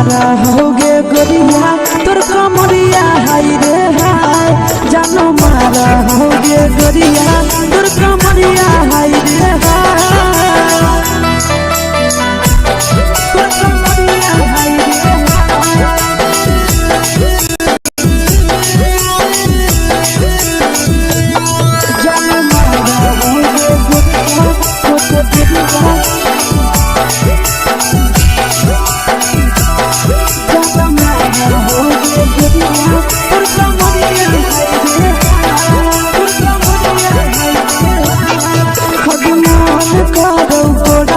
मारा होगे गोरिया तोर कमरिया हाय रे हाय जानो मारा होगे गोरिया तोर कमरिया हाय रे हाय तोर कमरिया हाय रे जानो मारा होगे गोरिया तोर कमरिया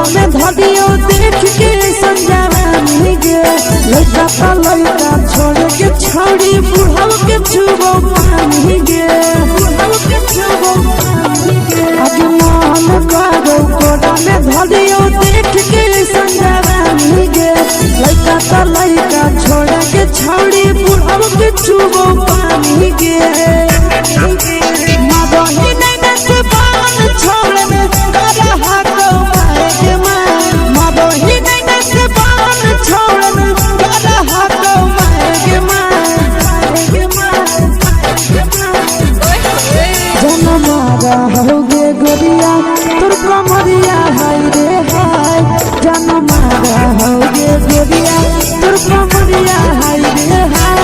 देख के संजानी गे लड़का लड़का छोड़ के छोड़ी बुढ़ाव के छुबो पानी गे बुढ़ाव के छुबो पानी गे अजमान करो कोड़ा में धरियो देख के संजानी गे लड़का लड़का छोड़ के छोड़ी बुढ़ाव के छुबो पानी गे मादोही नहीं नसे बान छोड़ में करा हाथों मारे के मादोही नहीं नसे बान छोड़ में करा हाथों मारे के जन्म मारा होगे गोरिया तोर कमरिया हाय रे हाय जन्म मारा होगे गोरिया तोर कमरिया हाय रे हाय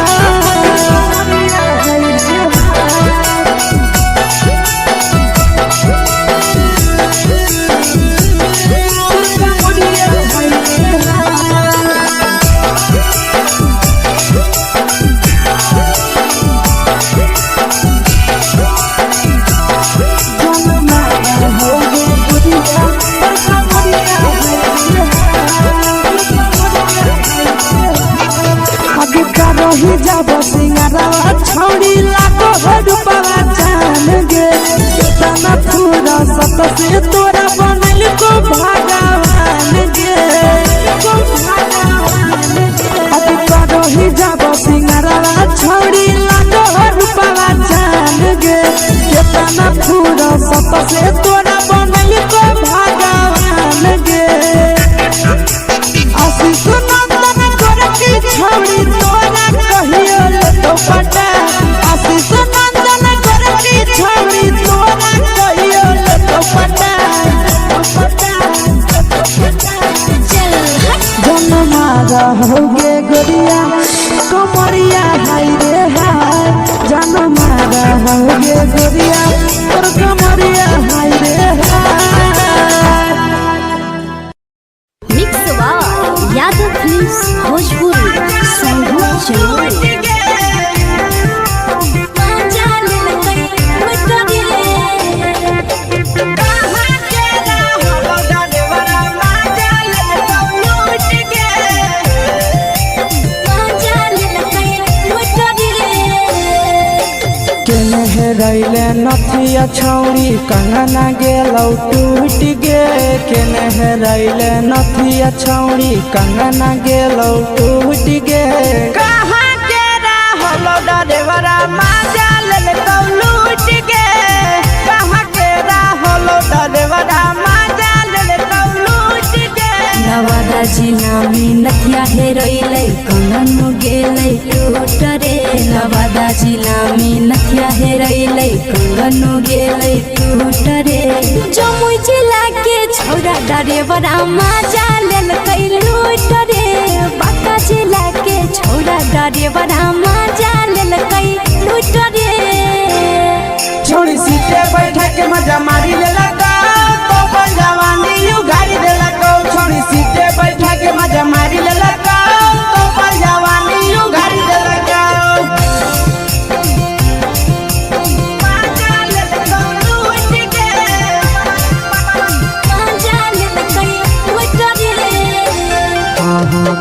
ही जब सिंगारवा छोड़ी लागो रूपवा जान गे तना पूरा सत से तोरा बनल को भगवान गे अति करो ही जब सिंगारवा छोड़ी लागो रूपवा जान गे तना पूरा सत से तोरा बनल को भगवान गे आशीष नंदन कर की छोड़ी तोरा कहियो तो पटा आशीष नंदन कर की छोड़ी तोरा कहियो तो पटा जन्म मारा होगे गोरिया कमरिया हाय रे हाय जन्म मारा होगे गोरिया तोर कमरिया हाय रे हाय मिक्स वा यादव फिल्म्स भोजपुरी संगीत चैनल रैले नथिया छौड़ी कंगना गेलौ टूट गे केने रैले नथिया छौड़ी कंगना गेलौ टूट गे कहाँ के रहलो डरेवरा माजा लेलकौ लूट गे कहाँ के रहलो डरेवरा माजा लेलकौ लूट गे नवादा जिला में नथिया हेरैलै कंगन गेलै टूट रे नवादा जिला में नथिया हेरैलै कंगन गेलै टूट रे जमुई जिला के छौरा डरेवरा माजा लेलकै लूट रे बांका जिला के छौरा डरेवरा माजा लेलकै लूट रे छोड़ी सीटे बैठा के मजा मारी लेलकौ तो जवानी यू गाड़ी देलकौ छोड़ी सीटे बैठा के मजा मारी लेलकौ तो जवानी यू गाड़ी देलकौ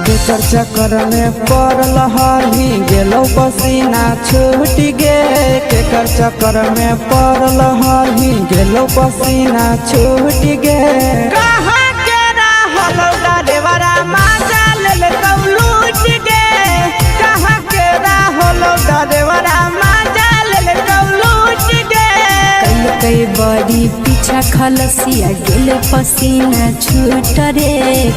केकर चक्कर में पड़ल हली गेलौ पसीना छूट गे केकर चक्कर में पड़ल हली गेलौ पसीना छूट गे कहाँ के रहलो डरेवरा माजा लेलकौ लूट गे कहाँ के रहलो डरेवरा माजा लेलकौ लूट गे कई बड़ी पीछा खलसिया गेले पसीना छूट रे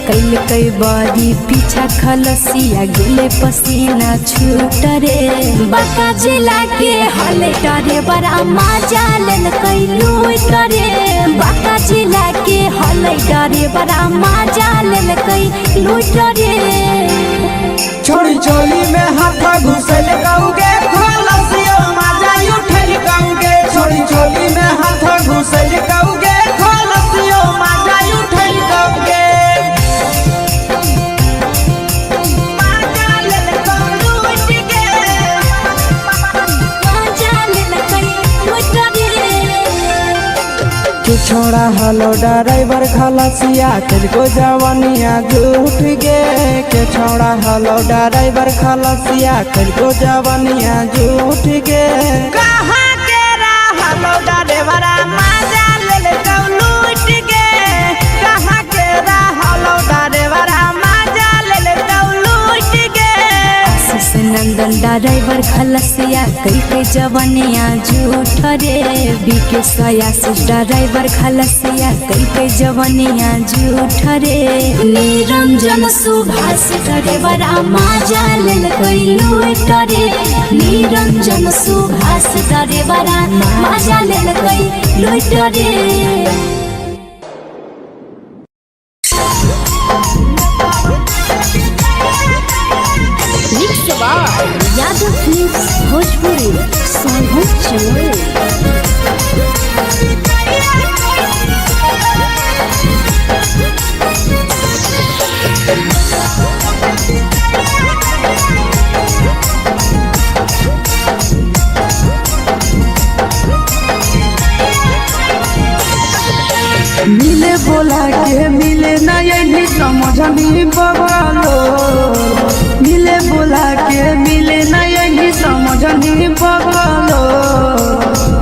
कैल कई बारी पीछा खलसिया गेले पसीना छूट रे बाका जिला के हले डरे बड़ा मजा लेल कैलू करे बाका जिला के हले डरे बड़ा मजा लेल कैलू करे छोड़ी चोली में हाथ घुसल कौगे खलसियो मजा उठल कौगे छोड़ी चोली में हाथ घुसल कौगे खलसियो मजा उठल कौगे छोड़ा हलो ड्राइवर खलसिया तुझको जवानिया झूठ गे के छोड़ा हलो ड्राइवर खलसिया तुझको जवानिया झूठ गे कहाँ के हलो ड्राइवर मजा ले लूट गे कहाँ के हलो ड्राइवर मजा ले लूट गे नंदन ड्राइवर खलसिया कई के जवानिया झूठ रे बीके सयासी ड्राइवर खलसिया कई के जवानिया झूठ रे निरंजन सुभाष ड्राइवर मजा लेल कैलू रे निरंजन सुभाष ड्राइवर मजा लेल कैलू रे यादव फिल्म्स भोजपुरी सोनू चौल मिले बोला के मिले ना यही समझनी बगलो मिले बोला के मिले ना यही समझनी बगलो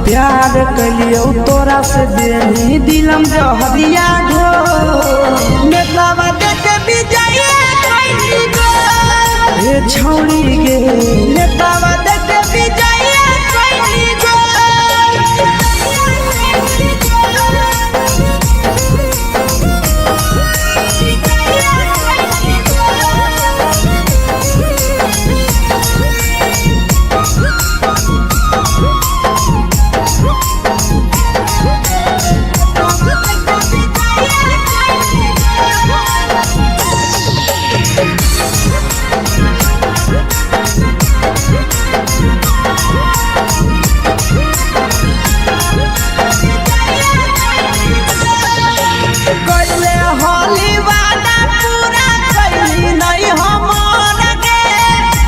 प्यार कलियो तोरा से देनी दिलम जहरिया घो नेतावा देखे विजय कैली गो ए छौड़ी गे नेतावा देखे विजय कैली गो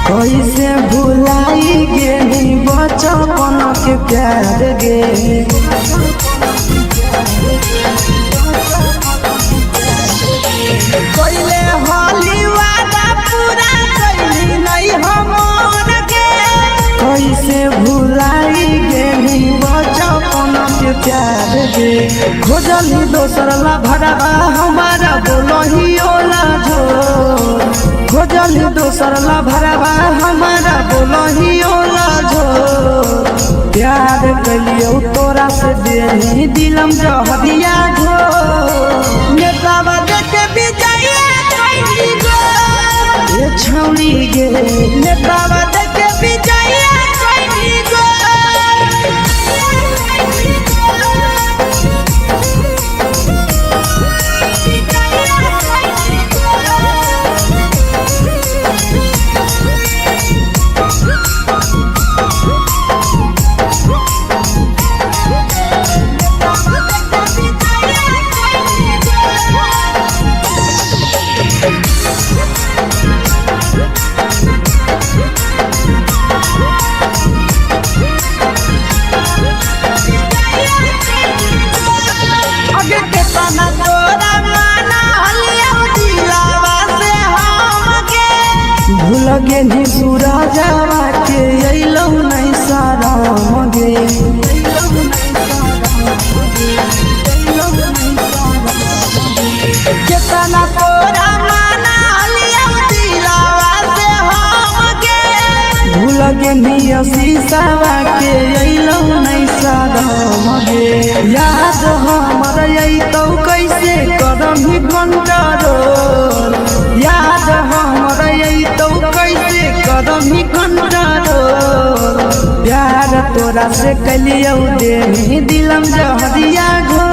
कैसे भुलाई गे बचपन के प्यार गे कैले होली वादा पूरा कैली नहीं हमर गे कैसे भुलाई गे बचपन के प्यार गे खोजली दोसर ला भरवा हमारा बोलही ओला जो खोजली दोसर ला भरवा हमारा बोलही ओला जो प्यार कलियो तोरा से देनी दिलम जहरिया घो नेतावा देखे विजय कैली गो ए छौड़ी गे नेतावा देखे विजय कैली गो लगे नी सूरजवा के अइलौ नहीं सारा गे केतना तोरा माना लिया दिलावा से हम गे भूल गे पेनिया शीशावा के अइलो नहीं सादम गे याद हमर अइतौ कैसे करम ही कंट्रोल याद हमर अइतौ कैसे करम ही कंट्रोल प्यार तोरा से कलियौ देही दिलम जहरिया घो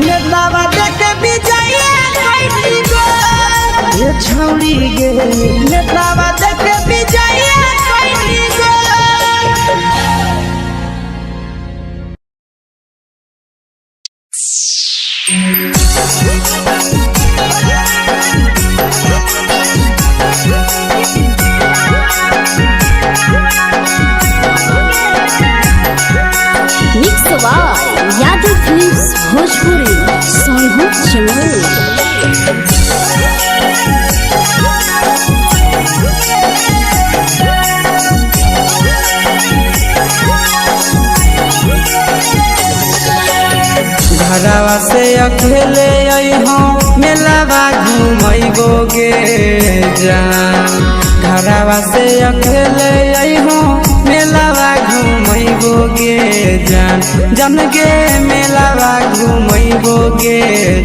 नेतावा देखे विजय कैली गो ये छौड़ी गे नेतावा देखे विजय कैली गो mix by Yadav films Bhojpuri Sonu Chaman. घरवा से अकेले अइहो मेलावा घूमैबो गे जान घरवा से अकेले अइहो मेलावा घूमैबो गे जान जन गे मेलावा घूमैबो गे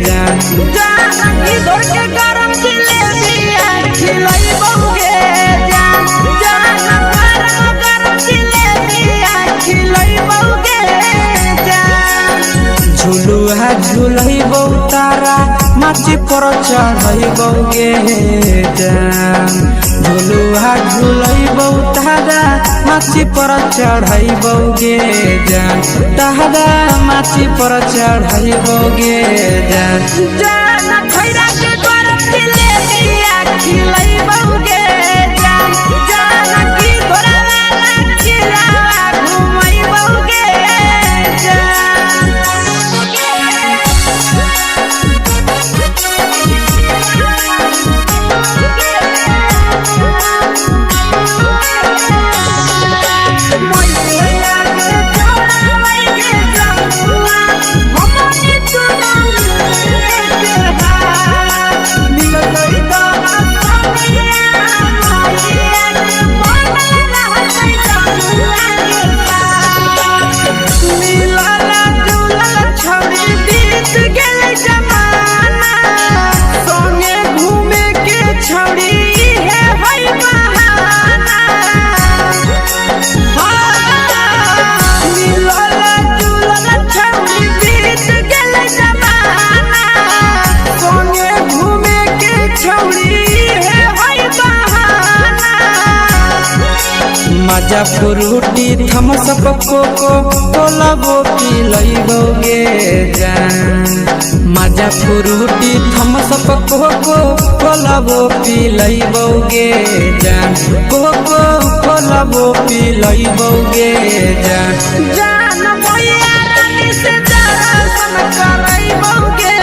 जान जान की दौड़ के गरम जिलेबिया खिलैबो गे जान जान गरम जिलेबिया खिलैबो गे जान झुलुहा झुलैबो तारा माची पर चढ़ैबो गे जान झुलुहा झुलैबो तारा माची पर चढ़ैबो गे जान तारा माची पर चढ़ैबो गे जान जान खैरा के गरम जिलेबिया खिलैबो गे जान जान की घोड़ावाला खिलावा घुमैबो गे जान मजा फ्रूटी थम्स अप कोको कोला वो पी लइबो गे जान मजा फ्रूटी थम्स अप कोको कोला वो पी लइबो गे जान कोको कोला वो पी लइबो गे जान जान भैया रानी से दर्शन करइबो गे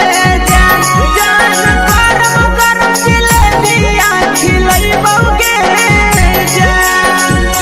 जान जान गरम गरम जिलेबिया खिलइबो गे जान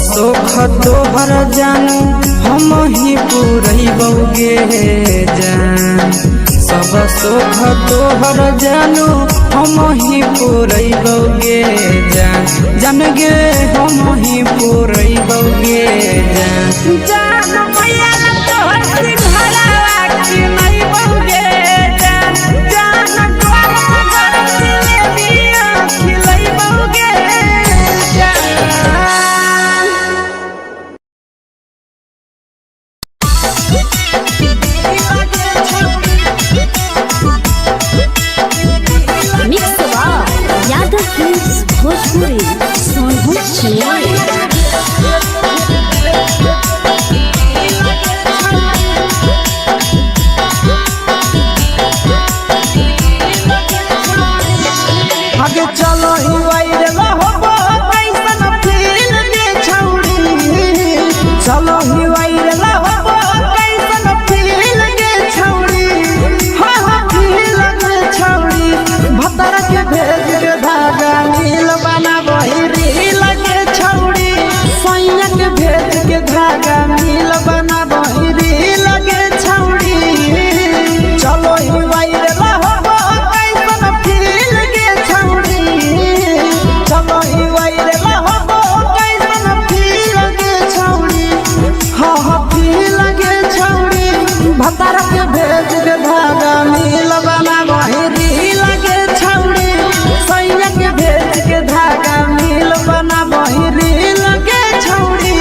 सोख तोहर जानू हम ही पूरैबो गे जान सब सोख तोहर जानू हम ही पूरैबो गे जान जान गे हम ही पूरैबो गे जान जान भैया तोहर सिंघाड़ा की नहीं बौगे जान जान गरम गरम जिलेबिया खिलैबो गे जान चलो ही वायरल हो कैसन फील के छौड़ी हो फील के छौड़ी भतर के भेज के धागा नील बना बहिरी लगे छौड़ी सैया के भेज के धागा नील बना बहिरी लगे छौड़ी चलो ही वायरल हो कैसन फील के छौड़ी चलो ही वायरल हो कैसन फील के छौड़ी फील के छौड़ी भतर के भेज के धागा नील बना बहिरी लगे छौड़ी सैया के भेज के धागा नील बना बहिरी लगे छौड़ी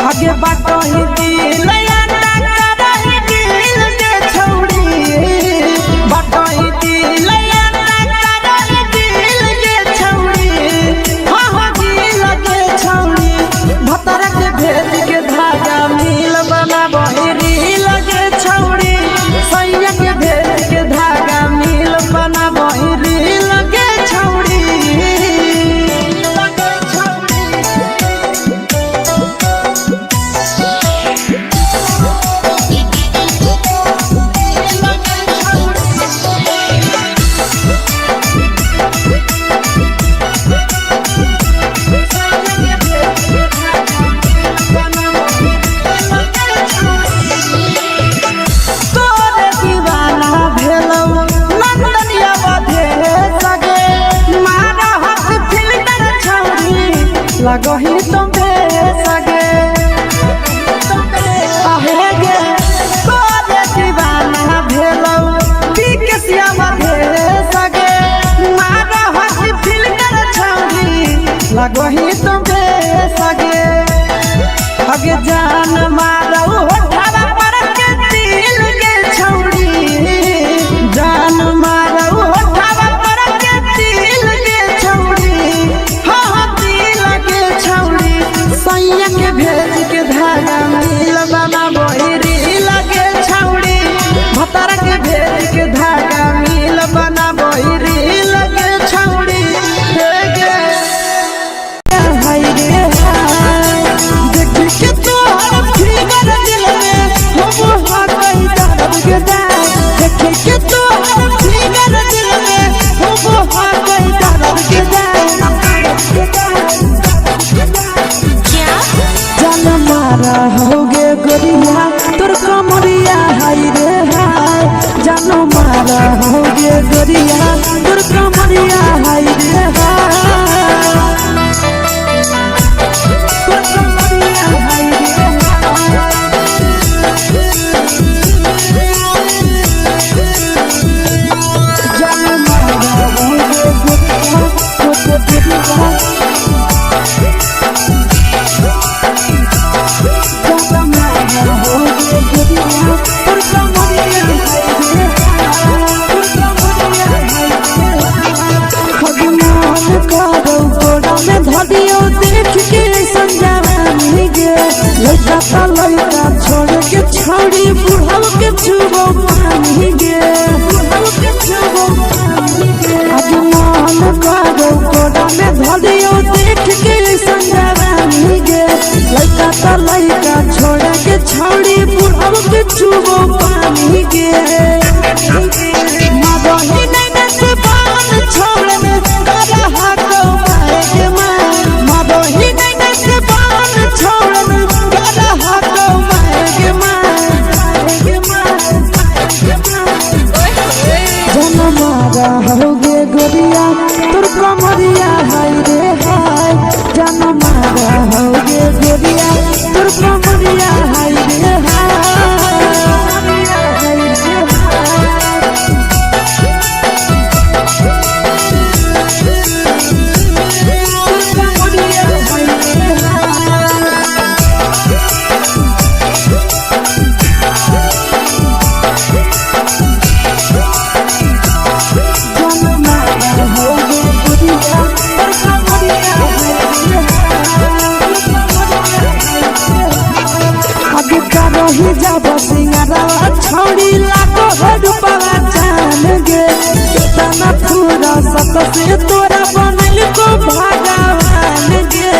आगे बाटो ही दिल के छौड़ी बाटो ही दिल के छौड़ी दिल के छौड़ी भतर के भेज के धागा नील बना बहिरी लगे छौड़ी सैया के भेज के धागा नील बना बहिरी लगे छौड़ी लगो ही तुम्हे सगे आहे गे तोरे दीवाना भेलो बिकसिया मधे सगे मारा हसी फिल्टर छौड़ी लगो ही तुम्हे सगे अगे जान मारो होठवा पर के दिल के छौड़ी जान मारो होठवा पर के दिल के छौड़ी सैया के भेज के धागा नील बना बहिरी लगे छौड़ी भतर के भेज के धागा नील बना बहिरी लगे छौड़ी हाय रे हाय देख के तोहर फिगर दिल में हो गई दर्द के दाग देख के तोहर फिगर दिल में हो गई दर्द के दाग जान मारा होगे गोरिया तोर कमरिया हाय रे हाय जान मारा होगे गोरिया तोर कमरिया हाय रे हाय तोर कमरिया हाय रे जान मारा होगे गोरिया तोर कमरिया देख के संजावानी गे लड़का लड़का छोड़ के छौड़ी बुढ़ाव के छुबो पानी गे आज मन करो कोड़ा में धलियो देख के संजावानी गे लड़का लड़का छोड़ के छौड़ी बुढ़ाव के छुबो पानी गे मदही नहीं से बान छोड़ में करा हाथों मारे के मदही नहीं से बान छोड़ में करा हाथों मारे के जन मारा होगे गोरिया तोर कमरिया हाय रे तोर कमरिया हाय रे रही जब सिंगारा छोड़ी लाखो रुपया जान गे कितना पूरा सत से तोरा बनल को भगवान गे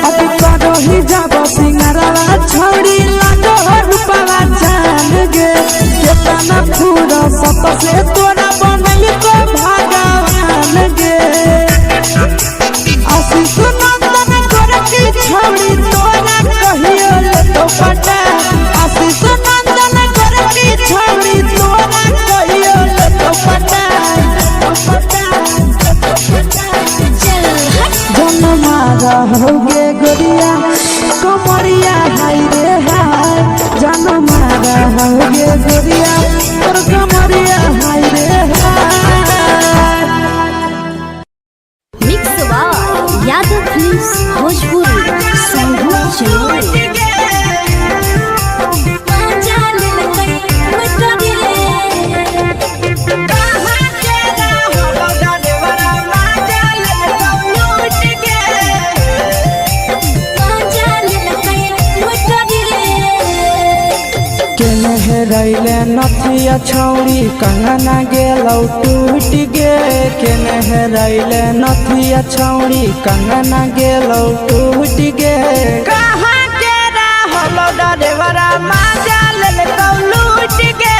अभी रही जब सिंगारा छोड़ी लाखो रुपया जान गे कितना पूरा सत से तोरा बनल को भगवान गे आशीष नंदन गोरखी छोड़ी तोरा कहियो ले तो पटा आशीष नंदन गोरखी छोड़ी तोरा कहियो ले तो पटा जनमा रहोगे गोरिया कमरिया हाय रे हाय जनमा रहोगे गोरिया तोर कमरिया हाय रे हाय। Mix by Yadav films Bhojpuri संगीत चैनल। रैले नथिया छौड़ी कंगना गेलौ टूट गे केने रैले नथिया छौड़ी कंगना गेलौ टूट गे कहाँ के रहलो डरेवरा माजा लेलकौ लूट गे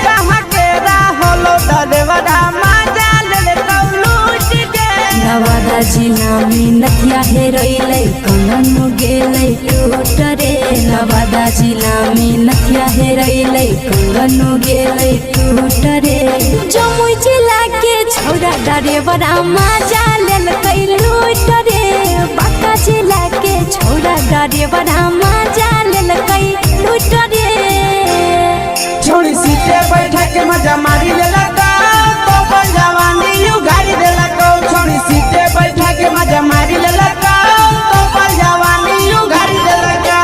कहाँ के रहलो डरेवरा माजा लेलकौ लूट गे नवादा जिला में नथिया हेरैलै कंगन गेलै टूट रे नवादा जिला में नथिया हेरैलै कंगन गेलै टूट रे जमुई जिला के छौड़ा डरेवरा माजा लेलकै लूट रे बांका जिला के छौड़ा डरेवरा माजा लेलकै लूट रे छोड़ी सीटे बैठा के मजा मारी लेलका तो अपन जवानी यू गाड़ी देलका छोड़ी सीटे बैठा के मजा मारी लेलका तो अपन जवानी यू गाड़ी देलका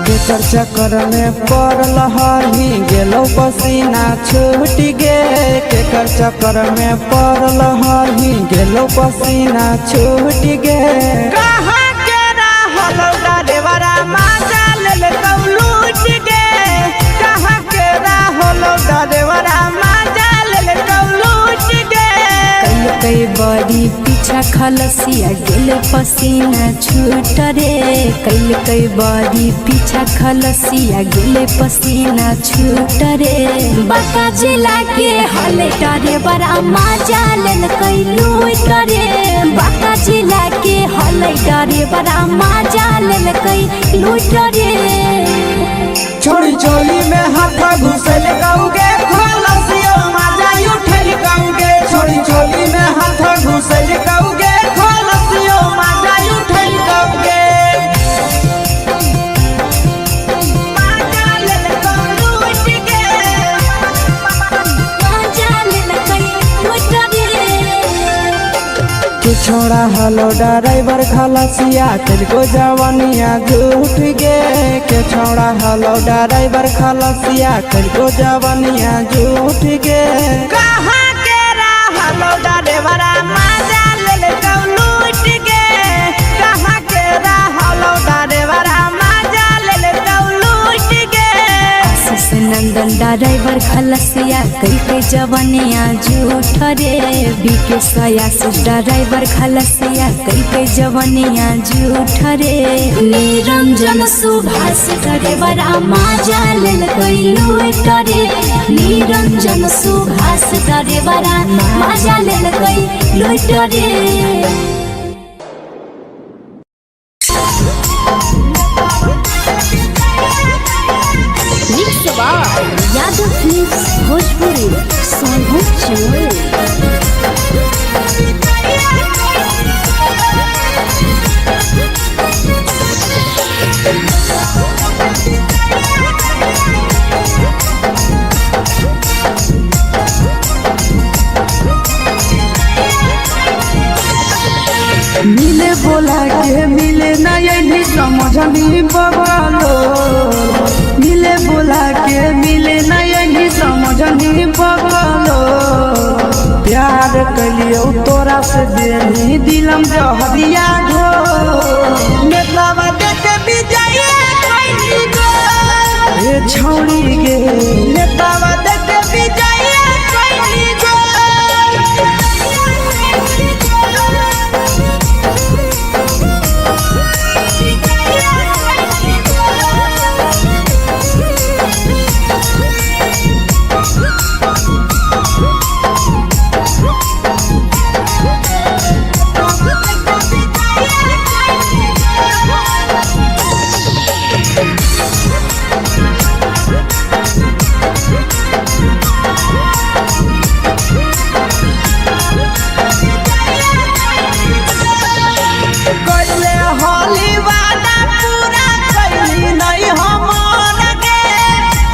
के चक्कर में पड़ल हही गेलो पसीना छूट गे केकर चक्कर में पड़ल हही गेलो पसीना छूट गे कहाँ के रहलो डरेवरा माजा लेलकौ लूट गे कहाँ के रहलो डरेवरा माजा लेलकौ लूट गे कई बड़ी पीछा खलसिया गेल पसीना छूट रे कई बड़ी पीछा खलसिया गेल पसीना छूट रे बांका जिला के हले डरे बड़ा माजा लेलकै लूट रे बांका जिला के हले डरे बड़ा माजा लेलकै लूट रे छोड़ी चोली में हाथ घुसल कौगे खलसियो माजा उठल कौगे छोड़ी चोली में हाथ घुसल कौगे खलसियो माजा उठल कौगे माजा लेलकौ लूट गे माजा लेलकै लूट रे के छोड़ा हलो ड्राइवर खलसिया तेलको जवानिया झूठ गे के छोड़ा हलो ड्राइवर खलसिया तेलको जवानिया झूठ गे कहाँ के रहलो ड्राइवरा माजा लेलकौ लूट गे कहाँ के रहलो ड्राइवरा माजा लेलकौ लूट गे आशीष नंदन ड्राइवर खलसिया कई जवानिया झूठ रे बीके आशीष ड्राइवर खलसिया कई जवानिया झूठ रे निरंजन सुभाष ड्राइवरा माजा लेलकै लूट रे निरंजन सुभाष ड्राइवरा माजा लेलकै लूट रे। यादव फिल्म्स भोजपुरी सोनू चमोली। मिले बोला के मिले ना यही समझनी बगलो, मिले बोला के मिले ना यही समझनी बगलो। प्यार कलियो तोरा से देनी दिलम जहरिया घो, मेलावा देखे बिजाइए खैनी गो। ए छौड़ी गे मेलावा देखे बिजाइए खैनी गो।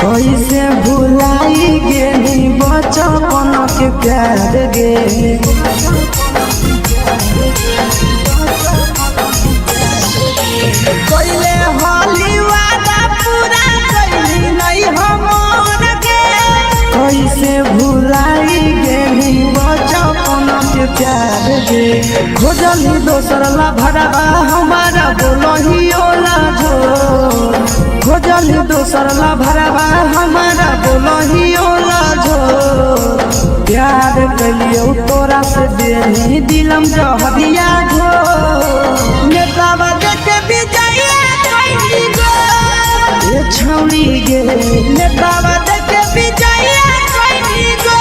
कैसे भुलाई गेली बचपन के प्यार गे, कैले होली वादा पूरा कैली नहीं हमर गे। कैसे भुलाई गेली बचपन के प्यार गे, खोजली दोसर ला भरवा हमारा बोलही ओला झोर। खोजली दोसर ला भरवा हमारा बोलही ओला झोर। प्यार कलियो तोरा से देनी दिलम जहरिया घो, नेतावा देखे बिजाइए खैनी गो। ए छौड़ी गे नेतावा देखे बिजाइए खैनी गो।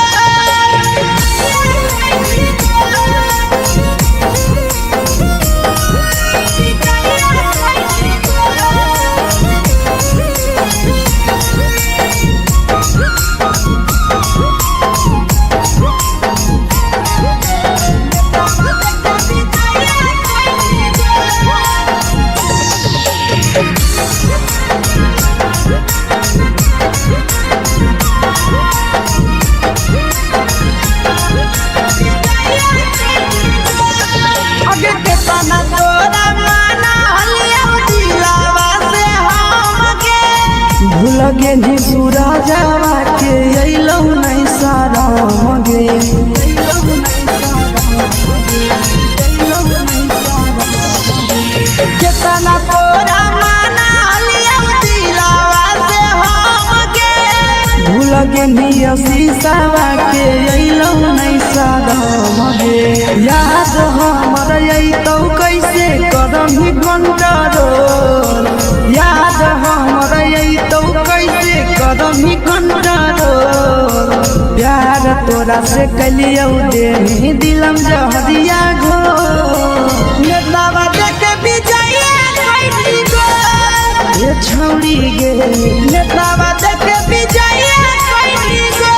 लगे नी सूरजवा के अइलौ नहीं सारा मगे। केतना तोरा माना लिया दिलावा से हमके, भूल गे नी शीशावा के अइलौ नहीं सारा मगे। याद हमर अइतौ कैसे करही कंट्रोल, याद हमर अइतौ कैसे करही कंट्रोल। प्यार तोरा से कलियौ देनी दिलम जहरिया घो, नेतावा देखे बिजाइए खैनी गो। ए छौड़ी गे नेतावा देखे बिजाइए खैनी गो।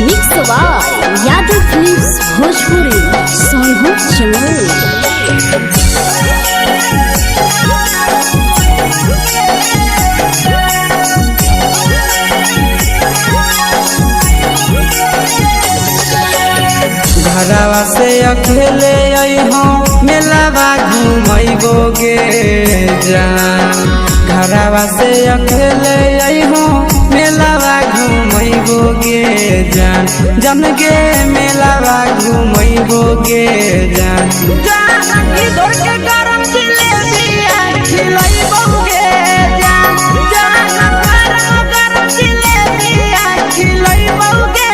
Mix by Yadav films Bhojpuri Sonu Chamoli. घरवा से अकेले अइहो मेलावा घुमैबो गे जान। घरवा से अकेले अइहो मेलावा घुमैबो गे जान। जन गे मेलावा घुमैबो गे जान। जान इधर के गरम जिलेबिया खिलैबो गे जान। जान गरम जिलेबिया खिलैबो गे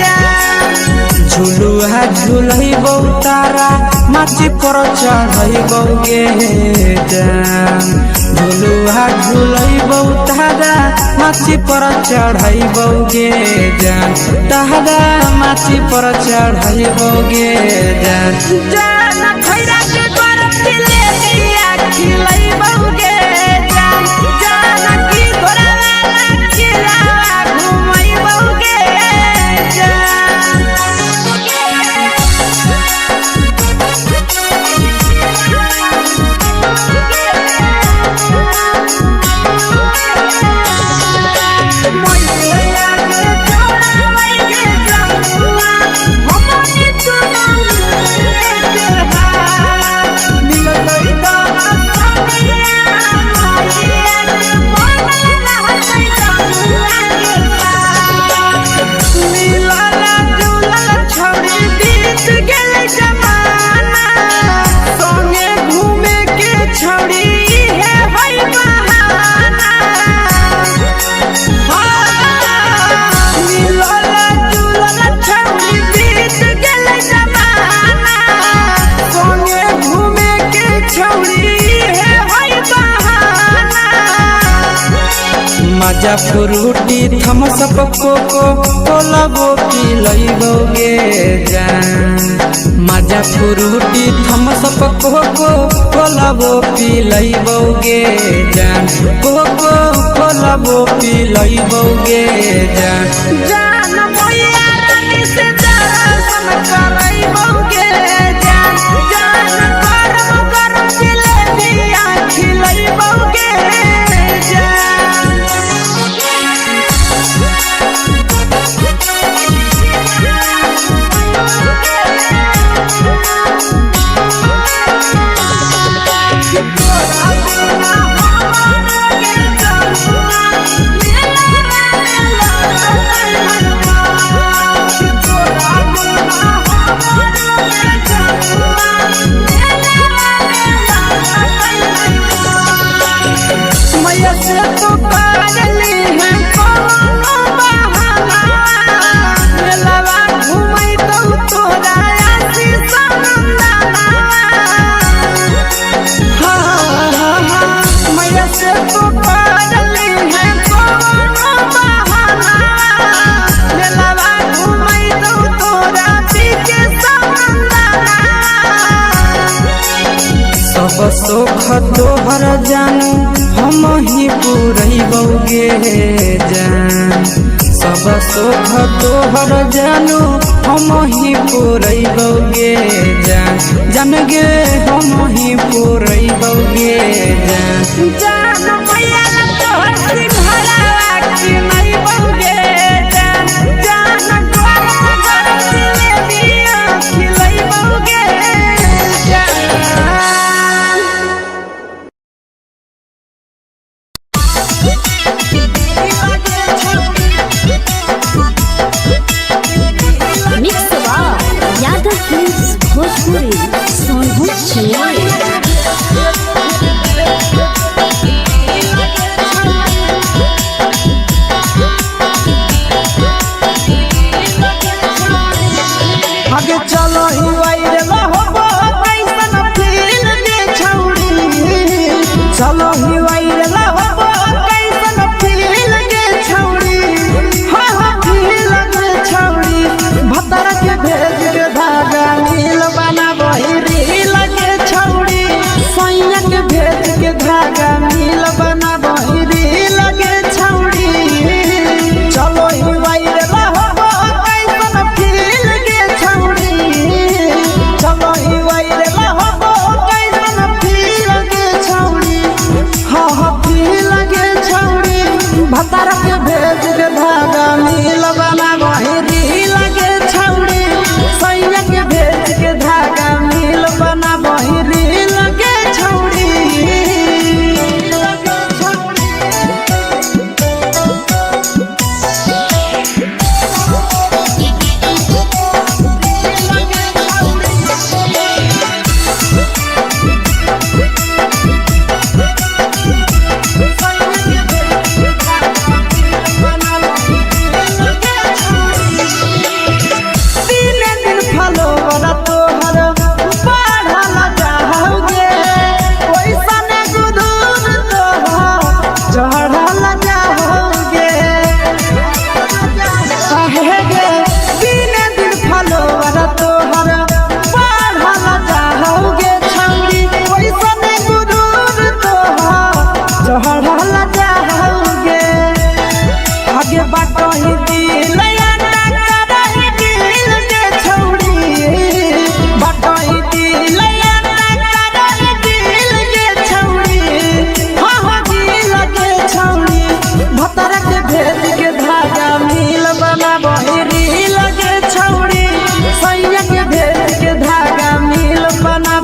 जान। झुलुहा झुलैबो तारा माची पर चढ़ैबौगे जान झुलुआ झुलैबौ तारा माची पर चढ़ैबौगे जान तारा माची पर चढ़ैबौगे जान जान खैरा के गरम दिले दिया खिलैबौगे जान जान की घोरावाला खिलावा घुमैबौगे जान मजा फ्रूटी थम्स अप कोको कोला वो पी लैबौगे जान मजा फ्रूटी थम्स अप कोको कोला वो पी लैबौगे जान कोको कोला वो पी लैबौगे जान जान मैया रानी से दर्शन करैबौगे जान जान गरम गरम जिलेबिया खिलैबौगे जान सब सुख तोहर जानू हम ही पुरैबौगे जान सब सुख तोहर जानू हम ही पुरैबौगे जान जान गे हम ही पुरैबौगे जान जान मैया तोहर सिंघरावा खिलैबौगे जान जान गरम गरम जिलेबिया खिलैबौगे जान यादव फिल्म्स भोजपुरी सोनू छियाली आगे चलो ही वायरल होबो कैसन फील दे छौड़ी चलो ही वायरल होबो कैसन फील दे छौड़ी हा हा फील दे छौड़ी भतर के भेज के धागा नील बना वही रील के छौड़ी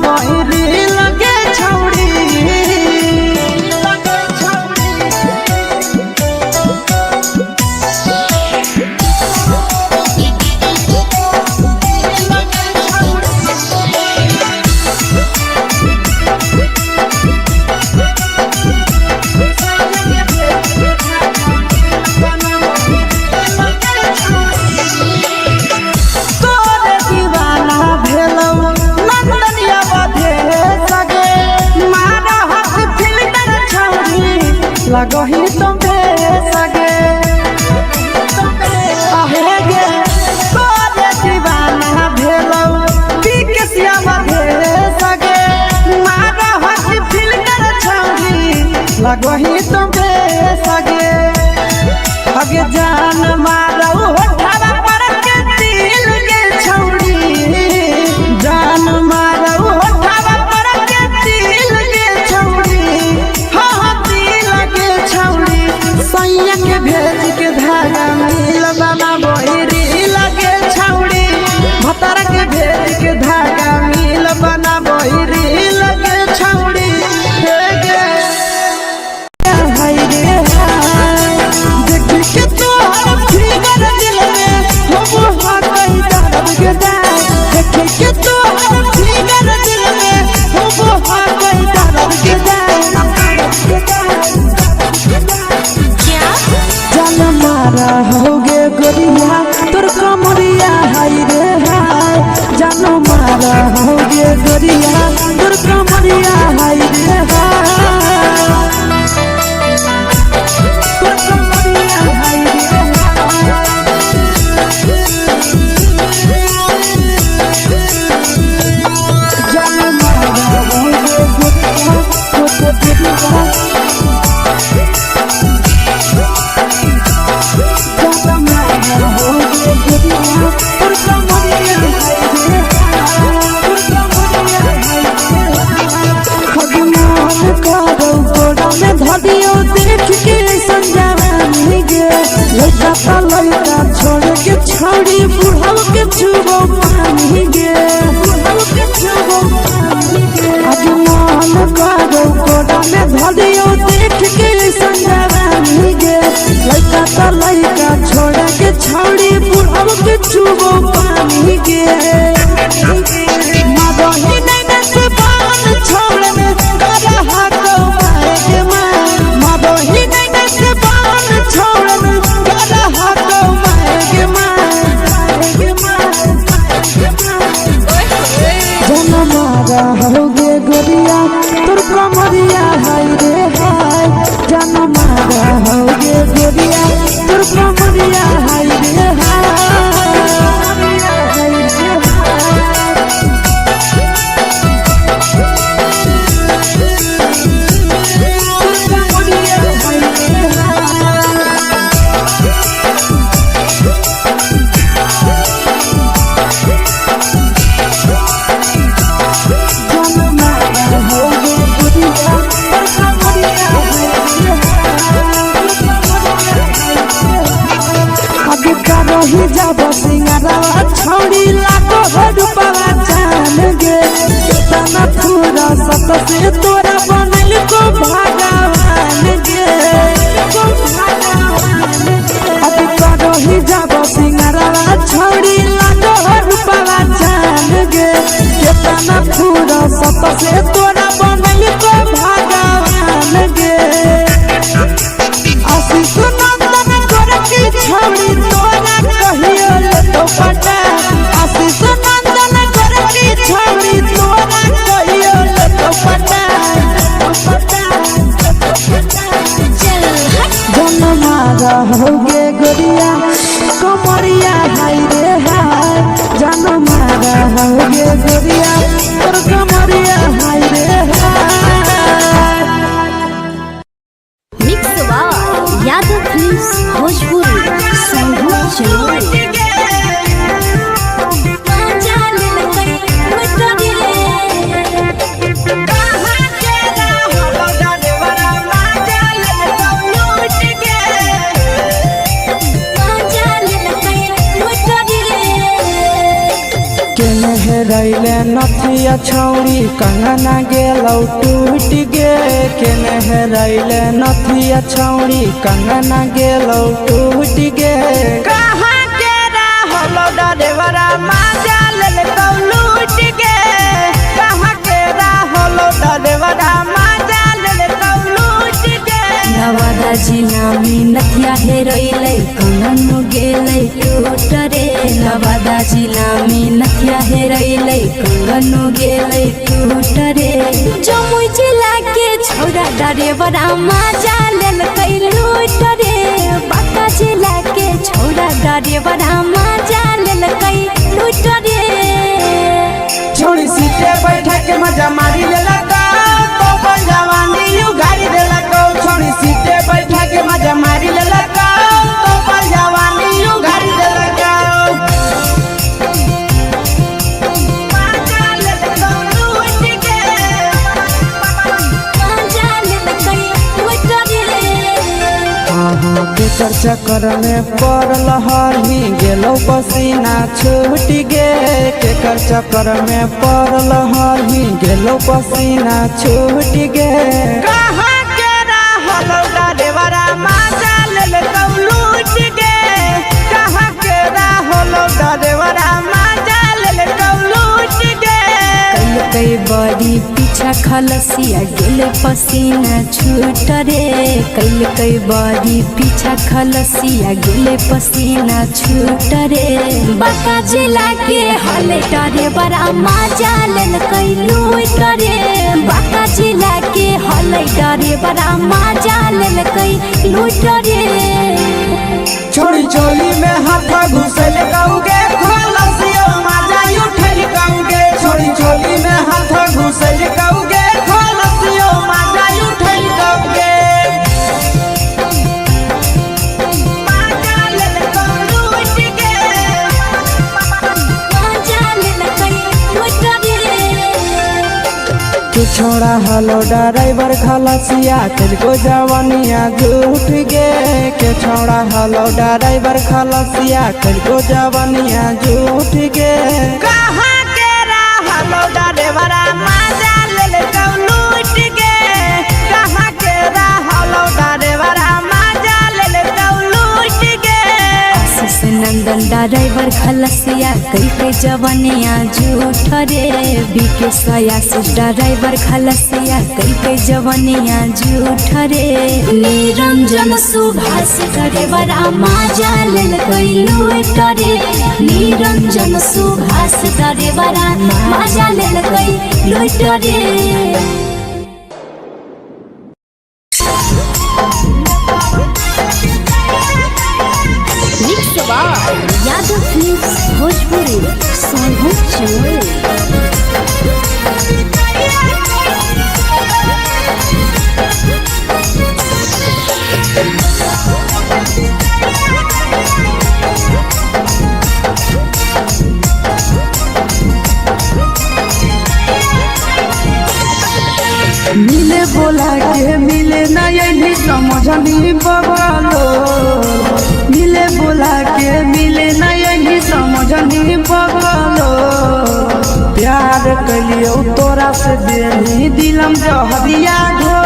बहिरी लगे छौड़ी लगही तुम्हे सगे आहे गे तोरे दीवाना भेलौ बिकसिया बधे सगे मारा हसी फिल्टर छौरी लगही तुम्हे सगे अगे जान मारौ होठवा पर के दिल के छौरी जान मारौ होठवा पर के दिल के छौरी सैया के भेज के धागा मिल बाबा बहिरी लगे छौड़ी भतार के भेज के धागा मिल बना बहिरी लगे छौड़ी हाय रे देख के तोहर फिगर दिल में हो गई दर्द के देख के तोहर फिगर दिल में हो गई दर्द के मारा होगे गोरिया तोर कमरिया हाय रे हाय जानो मारा होगे गोरिया तोर कमरिया हाय रे हाय तोर कमरिया हाय रे जानो मारा होगे गोरिया तोर कमरिया धदियो देख के संजावानी गे लइका लइका छोड़ के छौड़ी बुढ़ाव के छुबो पानी गे बुढ़ाव के छुबो पानी गे आज मन करो कोडा में धदियो देख के संजावानी गे लइका छोड़ के छौड़ी बुढ़ाव के छुबो पानी गे मदही नहीं से बान छोड़ में करा हाथ होगे गोरिया तोर कमरिया हाय रे हाय जान मारा होगे गोरिया तोर कमरिया हाय रे ही जब सिंगारवा छौड़ी लाखो रुपवा जान गे कितना पूरा सत से तोरा बनल को भगवान गे अभी करो ही जब सिंगारवा छौड़ी लाखो रुपवा जान गे कितना पूरा सत से तोरा बनल को भगवान गे आशीष नंदन कर की छौड़ी तोरा कहियो ले तो पटा आशीष नंदन कर की छौड़ी तोरा कहियो ले तो पटा जन मारा होगे गोरिया कमरिया हाय रे हाय जन मारा होगे गोरिया तोर कमरिया हाय रे हाय। नथिया छौड़ी कंगना गेलौ टूट गे केने हेरैले नथिया छौड़ी कंगना गेलौ टूट गे कहाँ के रहलो डरेवरा माजा लेल कौ लूट गे कहाँ के रहलो डरेवरा माजा लेल कौ लूट गे नवादा जिला में नथिया हेरैले कंगन गेलै टूट रे नवादा जिला में नथिया हेरैले कंगन गेलै टूट रे जमुई जिला के छौड़ा डरेवरा माजा लेल कै लूट रे बांका जिला के छौड़ा डरेवरा माजा लेल कै लूट रे छोड़ी सीटे बैठा के मजा मारी लेला तो जवानी यू गाड़ी देला को छोड़ी सीटे बैठा के मजा मारी लेला तो जवानी यू गाड़ी देला केकर चक्कर में पड़ल हरही गेलो पसीना छूट गे केकर चक्कर में पड़ल हरही गेलो पसीना छूट गे कहाँ के रहलो डरेवरा माजा लेल कौ लूट गे कहाँ के रहलो डरेवरा माजा लेल कौ लूट गे कई बड़ी पीछा खलसिया गेले पसीना छूट रे कई बड़ी पीछा खलसिया गेले पसीना छूट रे बांका जिला के हले डरे बड़ा माजा लेल कई लूट रे बांका जिला के हले डरे बड़ा माजा लेल कई लूट रे छोड़ी चोली में हाथ घुसल कौगे खलसियो माजा उठल कौगे छोड़ी चोली में हाथ घुसल कौगे खलसियो माजा उठल कौगे माजा लेल कौ लूट गे माजा लेल कई लूट रे तू छोड़ा हलो ड्राइवर खलसिया तेरे जवानिया झूठ गे के छोड़ा हलो ड्राइवर खलसिया तेरे जवानिया झूठ गे कहाँ के रहलो ड्राइवरा माजा लेल कौ लूट गे कहाँ के रहलो ड्राइवरा माजा लेल कौ लूट गे आशीष नंदन ड्राइवर खलसिया कई जवनिया झूठ रे बीके आशीष ड्राइवर खलसिया कई जवनिया झूठ रे निरंजन सुभाष ड्राइवरा माजा लेल कई लूट रे निरंजन सुभाष ड्राइवरा माजा लेल कई लूट रे यादव फिल्म्स भोजपुरी साहू चोर मिले बोला के मिले नहीं समझनी बगलो मिले बोला के मिले नहीं समझनी बगलो प्यार कलियो तोरा से देनी दिलम जहरिया घो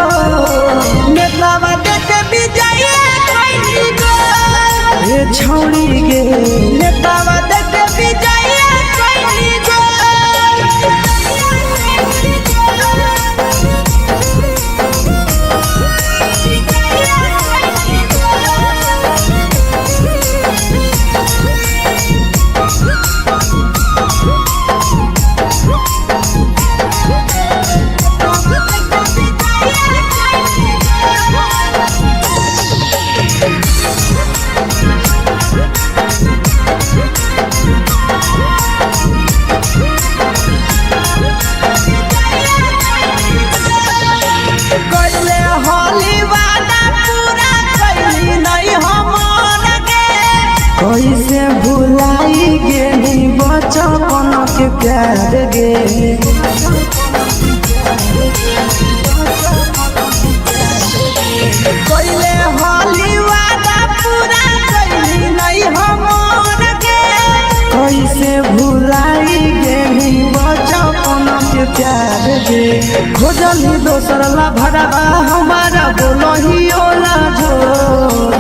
नेतावा देखे विजय कोई गो ये छौड़ी गे नेतावा देखे विजय कोई गो कैसे भुलाई गे बचपन के प्यार गे कैले होली वादा पूरा कैली नहीं हमर के कैसे भुलाई गे बचपन प्यार गे खोजली दोसर ला भरवा हमारा बोलही ओला झोर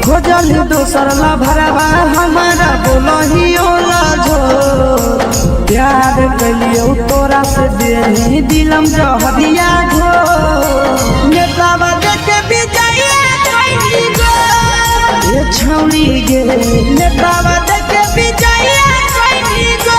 खोजली दोसर ला भरवा हमारा बोलही ओला झोर प्यार कलियो तोरा से देनी दिलम जहरिया झोर नेतावा देखे विजया कैली गो ये छौरी गे नेतावा देखे विजया कैली गो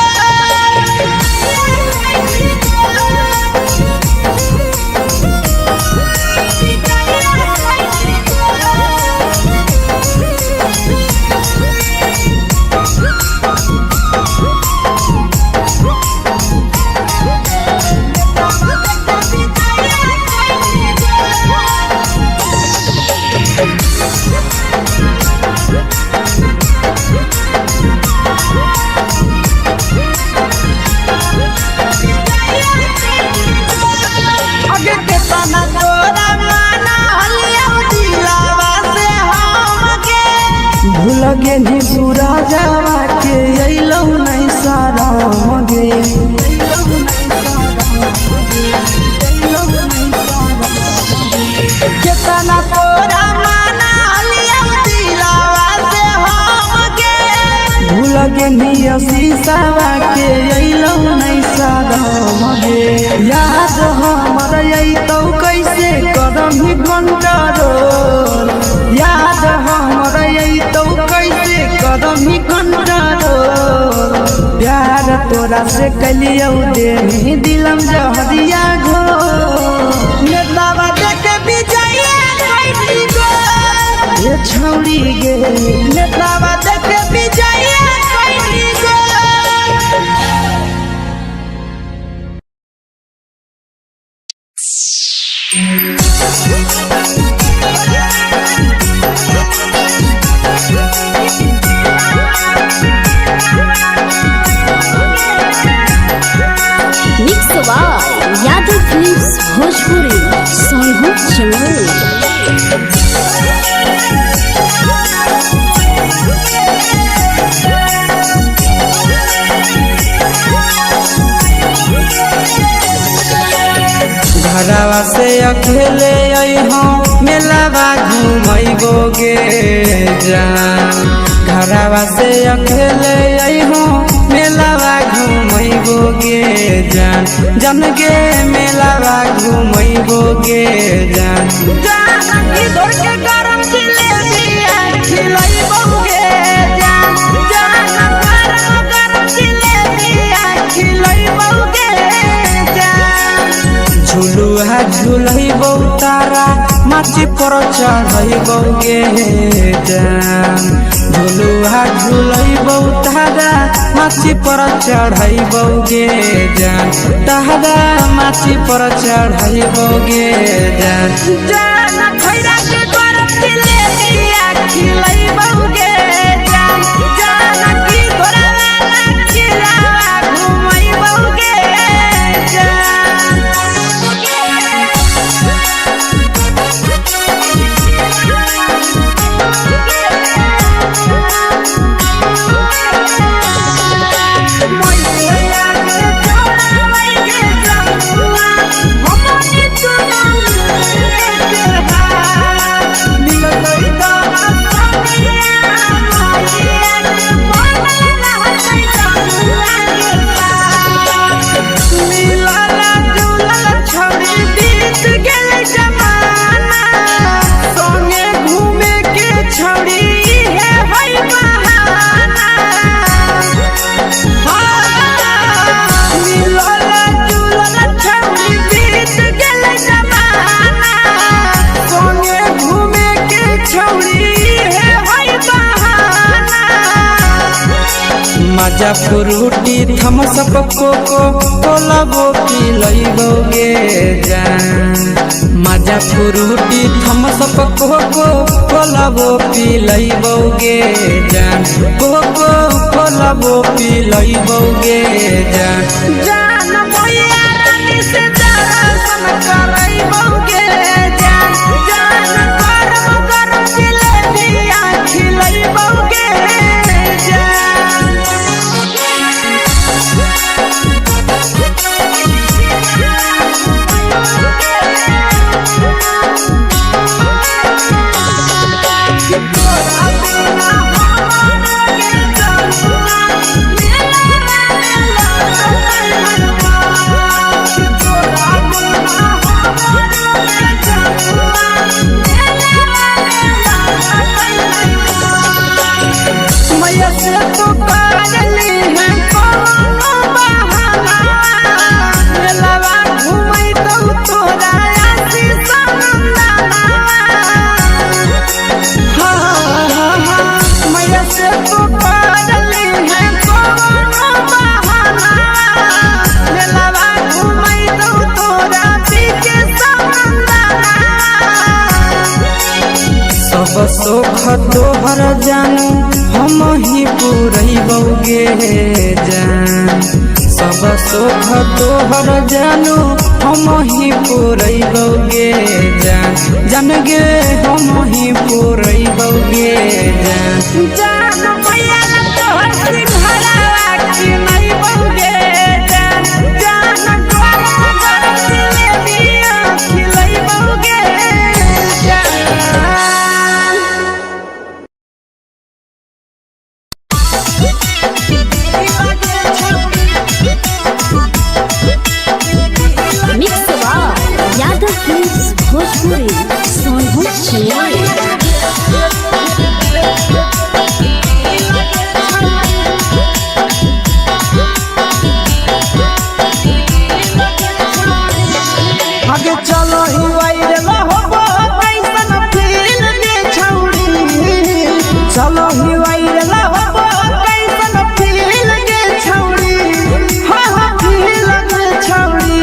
लगे नी बुरा जावा के अइलौ नहीं सारा गे केतना तोरा माना लिया दिलावा से हम गे भूल गे नी शीशावा के अइलौ नहीं सारा गे याद हमर अइतौ कैसे कदम ही कंट्रोल याद हमर अइतौ कैसे कदम ही कंट्रोल प्यार तोरा से कलियौ देनी दिलम जहरिया घो नेतावा देखे विजया कैली गो ये छौरी गे नेतावा देखे विजया कैली गो mix by Yadav films Bhojpuri Sonu Chaman घरवा से अकेले अइहो मेलावा घूमैबो गे जान घरवा से अकेले अइहो मेलावा घूमैबो गे जान जन गे मेलावा घूमैबो गे जान जान इधर के गरम जिलेबिया खिलैबो गे जान जान गरम जिलेबिया खिलैबो गे जान झुलुहा झुलैबो तारा माची पर चढ़ैबो गे जान झुलुहा झुलैबो तारा माची पर चढ़ैबो गे जान तारा माची पर चढ़ैबो गे जान जान खैरा के गरम जिलेबिया खिलैबो गे जान जान की घोड़ावाला खिलावा घुमैबो गे जान मजा फ्रूटी थम्स अप कोको कोला वो पिलैबो गे जान मजा फ्रूटी थम्स अप कोको कोला वो पिलैबो गे जान कोको कोला वो पिलैबो गे जान जान भैया रानी से दर्शन करैबो गे जान जान गरम गरम जिलेबिया खिलैबो गे जान तोहर जानू हम ही पुरैबौगे जान सब सुख तोहर जानू हम ही पुरैबौगे जान जान गे हम ही पुरैबौगे जान जान मैया तोहर सिंहरावा की नहीं बौगे जान जान तोहर दिले दिया खिलै बौगे जान मिक्स यादव फिल्म्स भोजपुरी सोनू चिड़िया आगे चलो ही वायरल होबो कैसन फील दे छौड़ी चलो ही वायरल होबो कैसन फील दे छौड़ी हां हां फील दे छौड़ी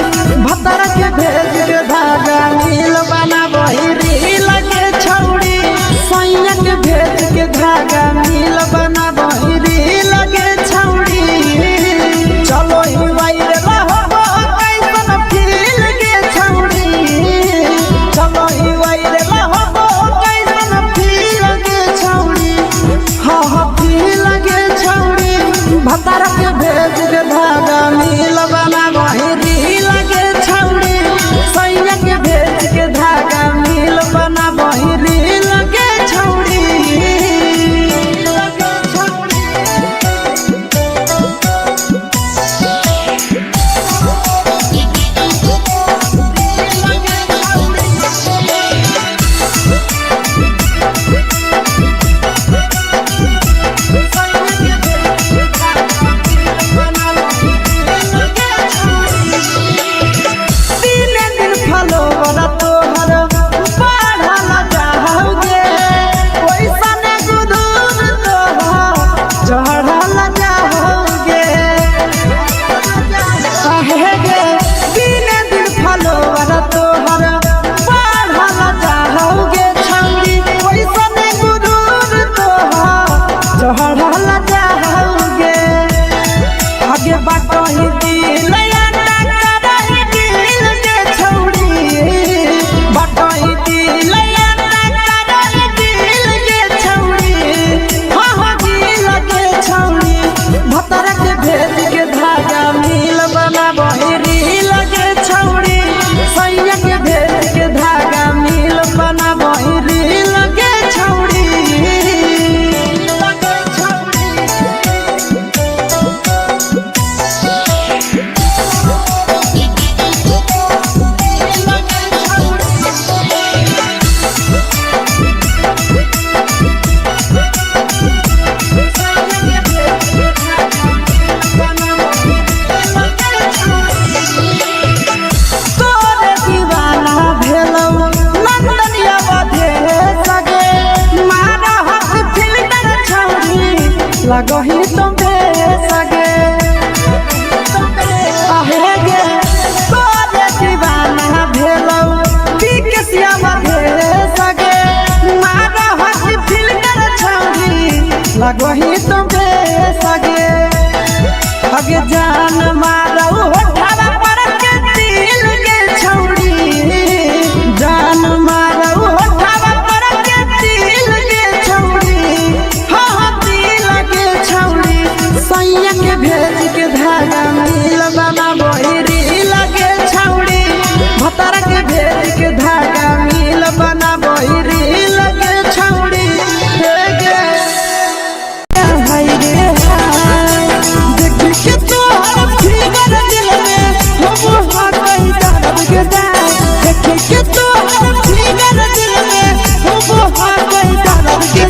भतर के भेज के धागा नील बना बहिरी लगे छौड़ी सैया के भेज के धागा नील बना बहिरी लगे छौड़ी चलो ही वायरल होबो कैसन फील दे छौड़ी चलो ही वायरल होबो कैसन फील दे छौड़ी हां हां फील दे छौड़ी भतर के भेज के धागा नील बना बहिरी लगे छौड़ी सैया के भेज के धागा नील बना बहिरी लगे छौड़ी लगही तुम्हे सगे आहे गे तोरे दीवाना भेलौ बिकसिया बधे सगे मारा हसी फिल्टर छौरी लगही तुम्हे सगे अगे जान मारौ होठवा पर के दिल के छौरी जान मारौ होठवा पर के दिल के छौरी हां दिल के छौरी सैया के भेज के धागा मिल बना बहिरी लगे छौरी भतर के भेज के धागा मिल बना बहिरी लगे छौरी हे गे हाय रे हाय देख के तोहर फिगर दिल में हम हाथ दर्द के देख के तोहर फिगर दिल में हम हाथ दर्द के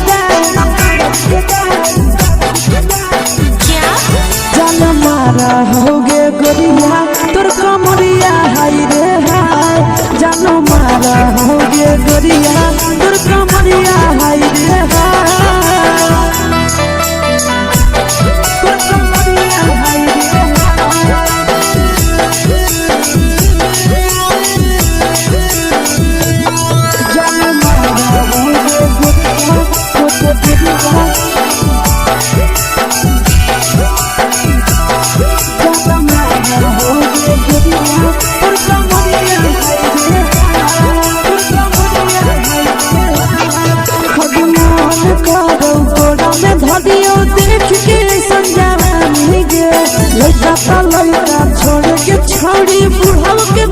जान मारा होगे गोरिया तोर कमरिया हाय रे हाय जान मारा होगे गोरिया तोर कमरिया हाय रे हाय तोर कमरिया हाय रे जान मारा होगे गोरिया तोर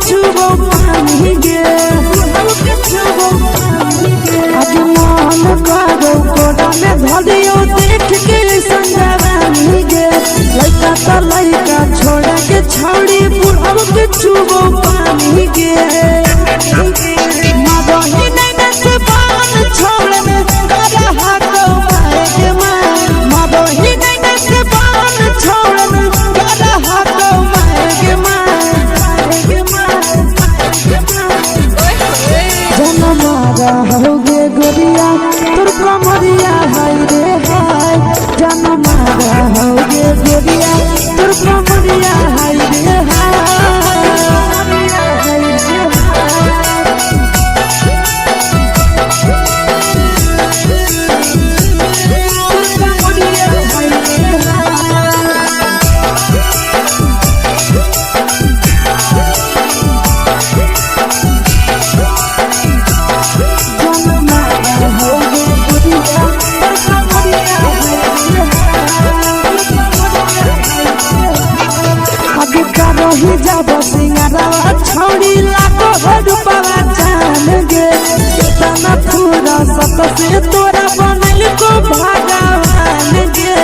छुबो पानी गे बुढ़ाओ के छुबो पानी गे आज मन करो कोड़ा में धलियो देख के संजवानी गे लइका त लइका छोड़ के छौड़ी बुढ़ाओ के छुबो पानी गे मदही नैना से बान छोड़ में करा हाको माए के माँ मदही नैना से बान छोड़ में करा हाको माए के माँ जनमारा होगे गोरिया तोर कमरिया हाय रे हाय जनमारा होगे गोरिया तोर कमरिया हाय रे हाय रही जब सिंगारा छौड़ी लाखो रुपया जान गे कितना पूरा सत से तोरा बनल को भगवान गे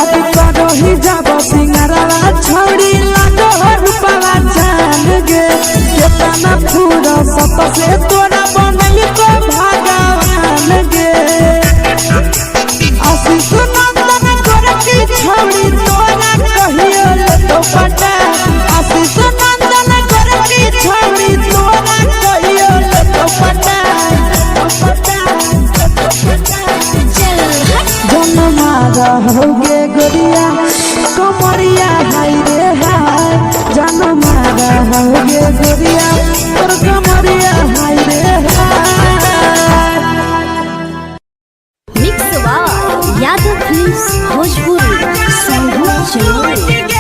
अभी रही जब सिंगारा छौड़ी लाखो रुपया जान गे कितना पूरा सत से तोरा बनल को भगवान गे आशीष नंदन गोरखी छौड़ी तोरा कहियो तो पटा आशीष नंदन गोरखी छौड़ी तोरा कहियो तो पटा जनमारा होगे गोरिया कमरिया हाय रे हाय जनमारा होगे गोरिया तोर कमरिया हाय रे हाय mix by Yadav films Bhojpuri संगीत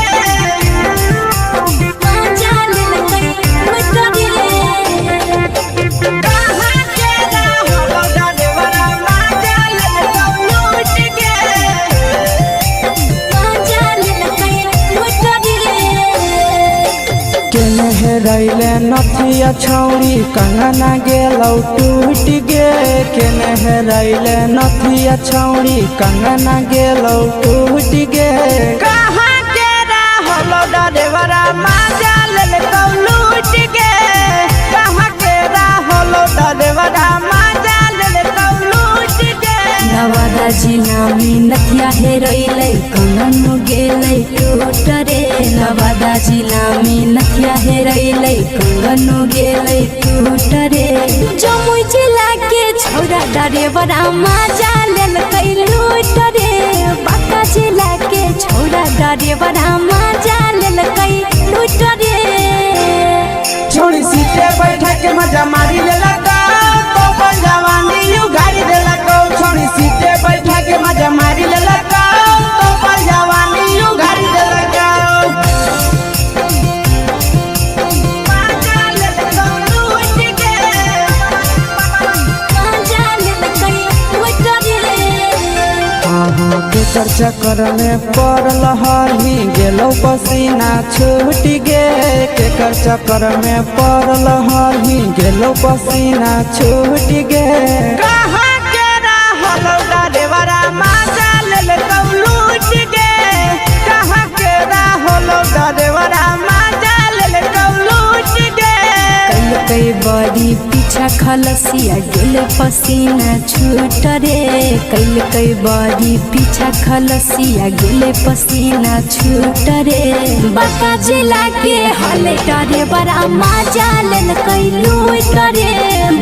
चलो रैले नथिया छौड़ी कंगना गेलौ टूट गे केने रैले नथिया छौड़ी कंगना गेलौ टूट गे कहाँ के रहलो डरेवरा माजा लेलकौ लूट गे कहाँ के रहलो डरेवरा माजा लेलकौ लूट गे नवादा जिला में नथिया हेरैलै कंगन गेलै टूट रे नवादा जिला में नथिया हेरैलै कंगन गेलै टूट रे जमुई जिला के छौरा डरेवरा माजा लेलकै लूट रे बांका जिला के छौरा डरेवरा माजा लेलकै लूट रे छोड़ी सीटे बैठा के मजा मारी लेलका तो अपन जवानी यू गाड़ी देलका छोड़ी सीटे बैठा के मजा मारी लेलका तो अपन जवानी यू गाड़ी देलका केकर चक्कर में पड़ल हही गेलो पसीना छूट गे केकर चक्कर में पड़ल हही गेलो पसीना छूट गे कहाँ के रहलो डरेवरा माजा लेलकौ लूट गे कहाँ के रहलो डरेवरा माजा लेलकौ लूट गे कई बड़ी पीछा खलसिया गेल पसीना छूट रे कई बड़ी पीछा खलसिया गेल पसीना छूट रे बांका जिला के हले डरे बड़ा माजा लेलकै लूट रे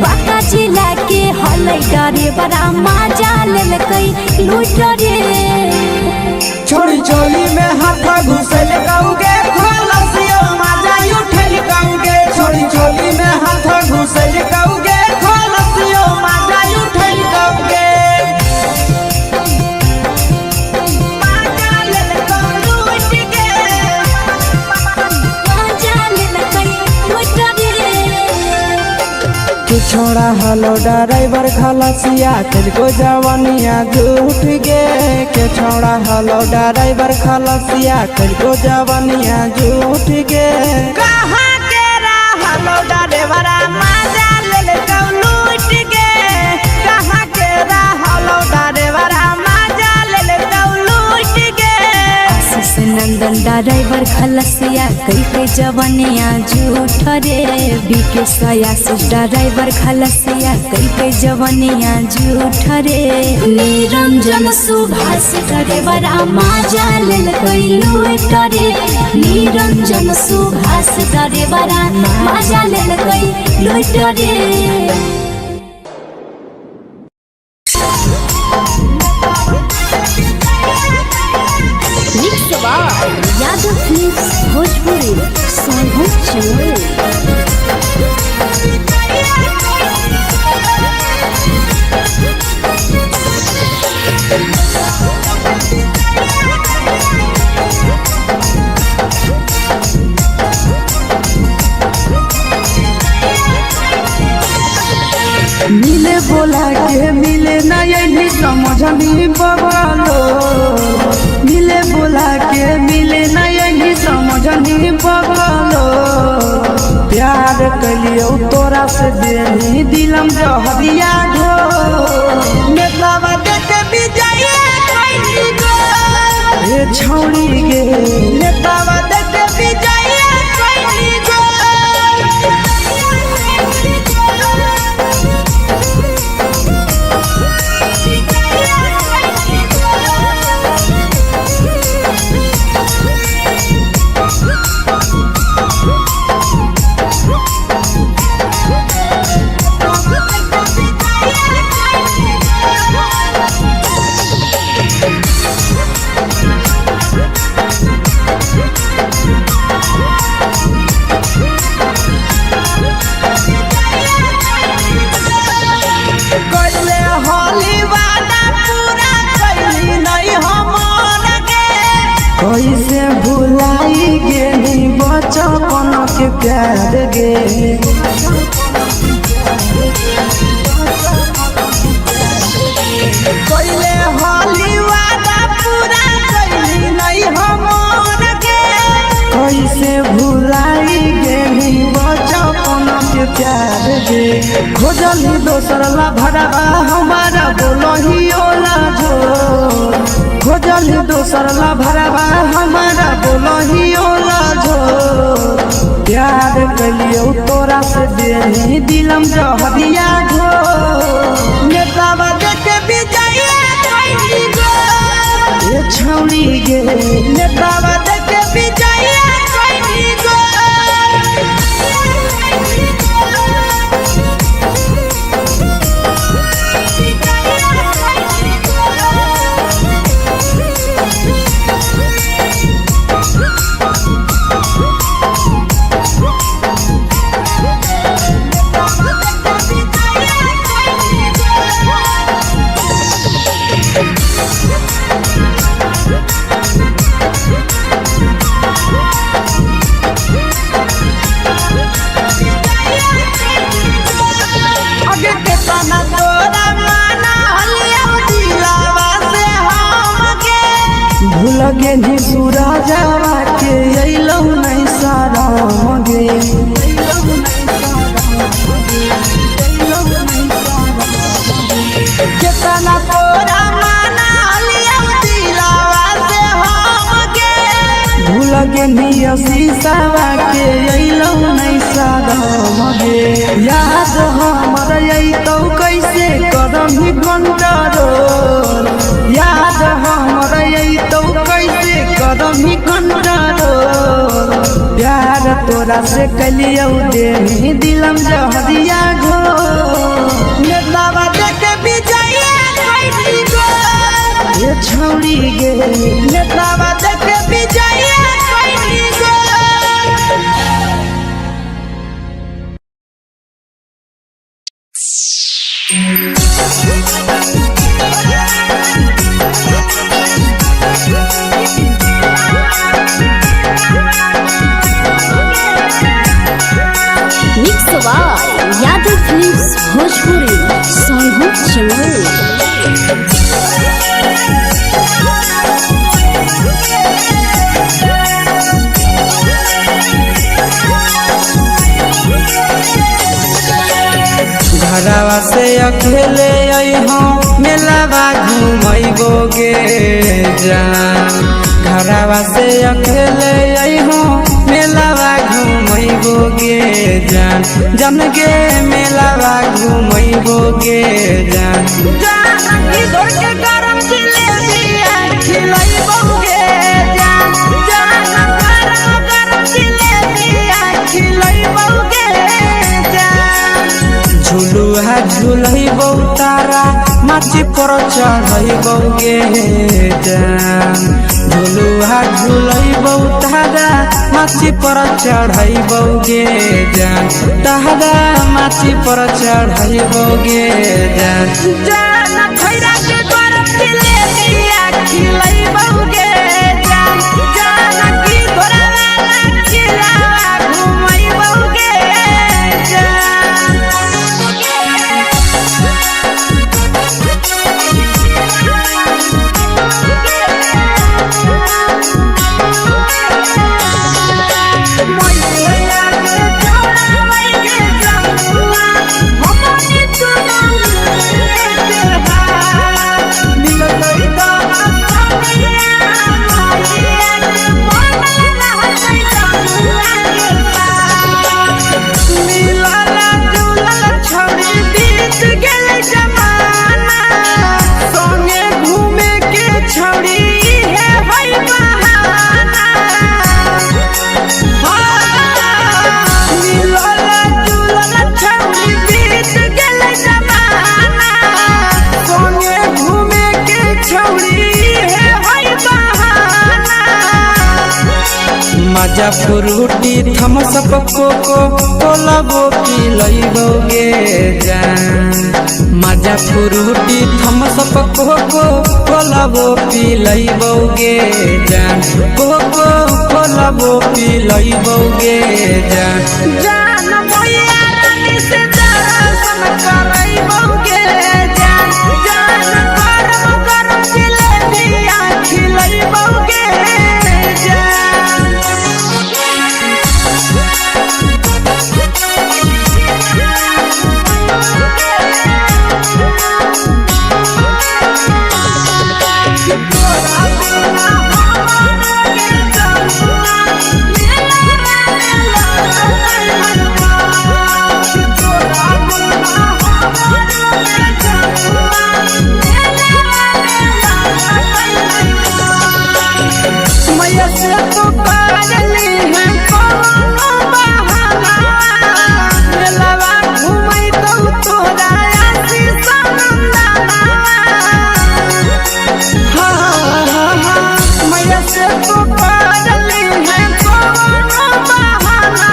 बांका जिला के हले डरे बड़ा माजा लेलकै लूट रे छोड़ी चोली में हाथ घुसल कौगे खलसियो माजा उठल कौगे छोड़ी चोली में हाथ घुसल कौगे खलसियो माजा उठल कौगे माजा लेलकौ लूट गे माजा लेलकै लूट गे छोड़ा हलो ड्राइवर खलसिया तुझको जवानिया झूठ गे के छोड़ा हलो ड्राइवर खलसिया तुझको जवानिया झूठ गे कहाँ के हलो ड्राइवर मजा ले लूट गे कहाँ के हलो ड्राइवर मजा ले लूट गे आशीष नंदन ड्राइवर खलसिया कई के जवानिया झूठ रे बीके आशीष ड्राइवर खलसिया कई के जवानिया झूठ रे निरंजन सुभाष ड्राइवर मजा ले लूट रे निरंजन सुभाष ड्राइवर मजा ले लूट रे यादव फिल्म्स भोजपुरी सोनभद्र चंबल। मिले बोला के मिले ना यही समझनी बगलो मिले बोला के मिले ना यही समझनी बगलो प्यार कलियो तोरा से देनी दिलम जहरिया ढो नेतवा देखे विजय कैली गो ए छौड़ी गे नेतवा देखे विजय कैली गो कैसे भुलाई गेली बचपन के प्यार गे कैले होली वादा पूरा कैली नहीं हमर गे कैसे भुलाई गेली बचपन के प्यार गे खोजली दोसर ला भरवा हमारा बोलही ओला झोर खोजली दोसर ला भरवा हमारा बोलही ओला झोर प्यार कलियो तोरा से देनी दिलम जहरिया झोर नेतवा देखे विजय कैली गो ए छौड़ी गे नेतवा देखे विजय कैली गो लगे नी सूरजवा के अइलौ नहीं सारा मगे केतना तोरा माना लिया दिलावा से हम गे भूल गे नी शीशावा के अइलौ नहीं सारा मगे याद हमर अइतौ कैसे करम ही कंट्रोल याद हमर अइतौ कैसे करम ही कंट्रोल प्यार तोरा से कलियौ देनी दिलम जहरिया घो नेतवा देखे विजय कैली गो ये छौड़ी गे नेतवा देखे विजय कैली गो Mix Yaदव Films भोजपुरी सोनू चमोली। घरवा से अकेले अइहो मेलावा घुमैबोगे जान। घरवा से अकेले अइहो मेलावा घुमैबोगे जान। जम गे मेलावा घुमैबोगे जान। जानकी दौड़ के गरम जिलेबिया खिलैबोगे जान। जान गरम जिलेबिया खिलैबोगे जान। झुलुहा झुलैबौ तारा माची पर चढ़ैबोगे जान। झुलुहा झुलैबौ तारा माची पर चढ़ैबोगे जान। तारा माची पर चढ़ैबोगे जान। जान खैरा के गरम जिलेबिया खिलैबोगे जान। जानकी घोड़ा वाला खिलावा घुमैबोगे जान। मैया के चौरावै के जमुआ हमनी चुनौले के हाथ। मिलतै दाना समिया मैया के बनल रहतै जमुआ के पास। मिलल जुलल छौरी बीत गेल जमाना। संगे घूमे के छौरी इहे है बहाना। मिलल जुलल छौरी बीत गेल जमाना। संगे घूमे के छौरी इहे है बहाना। मजा फ्रूटी थम्सअप कोको कोलाबो पिलैबोगे जान। मजा फ्रूटी थम्सअप कोको कोलाबो पिलैबोगे जान। कोको कोलाबो पिलैबोगे जान। जान मैया रानी से दर्शन करैबोगे जान। जान गरम गरम जिलेबिया खिलैबोगे जान। तोरा बिना हमर के जमुआ मेला तोरा बिना हमर के जमुआ मैया से तो करली है कोनो बहाना। मेलावा घुमैतौ तोरा आशीष नंदना। मैया से तो करली है कोनो बहाना।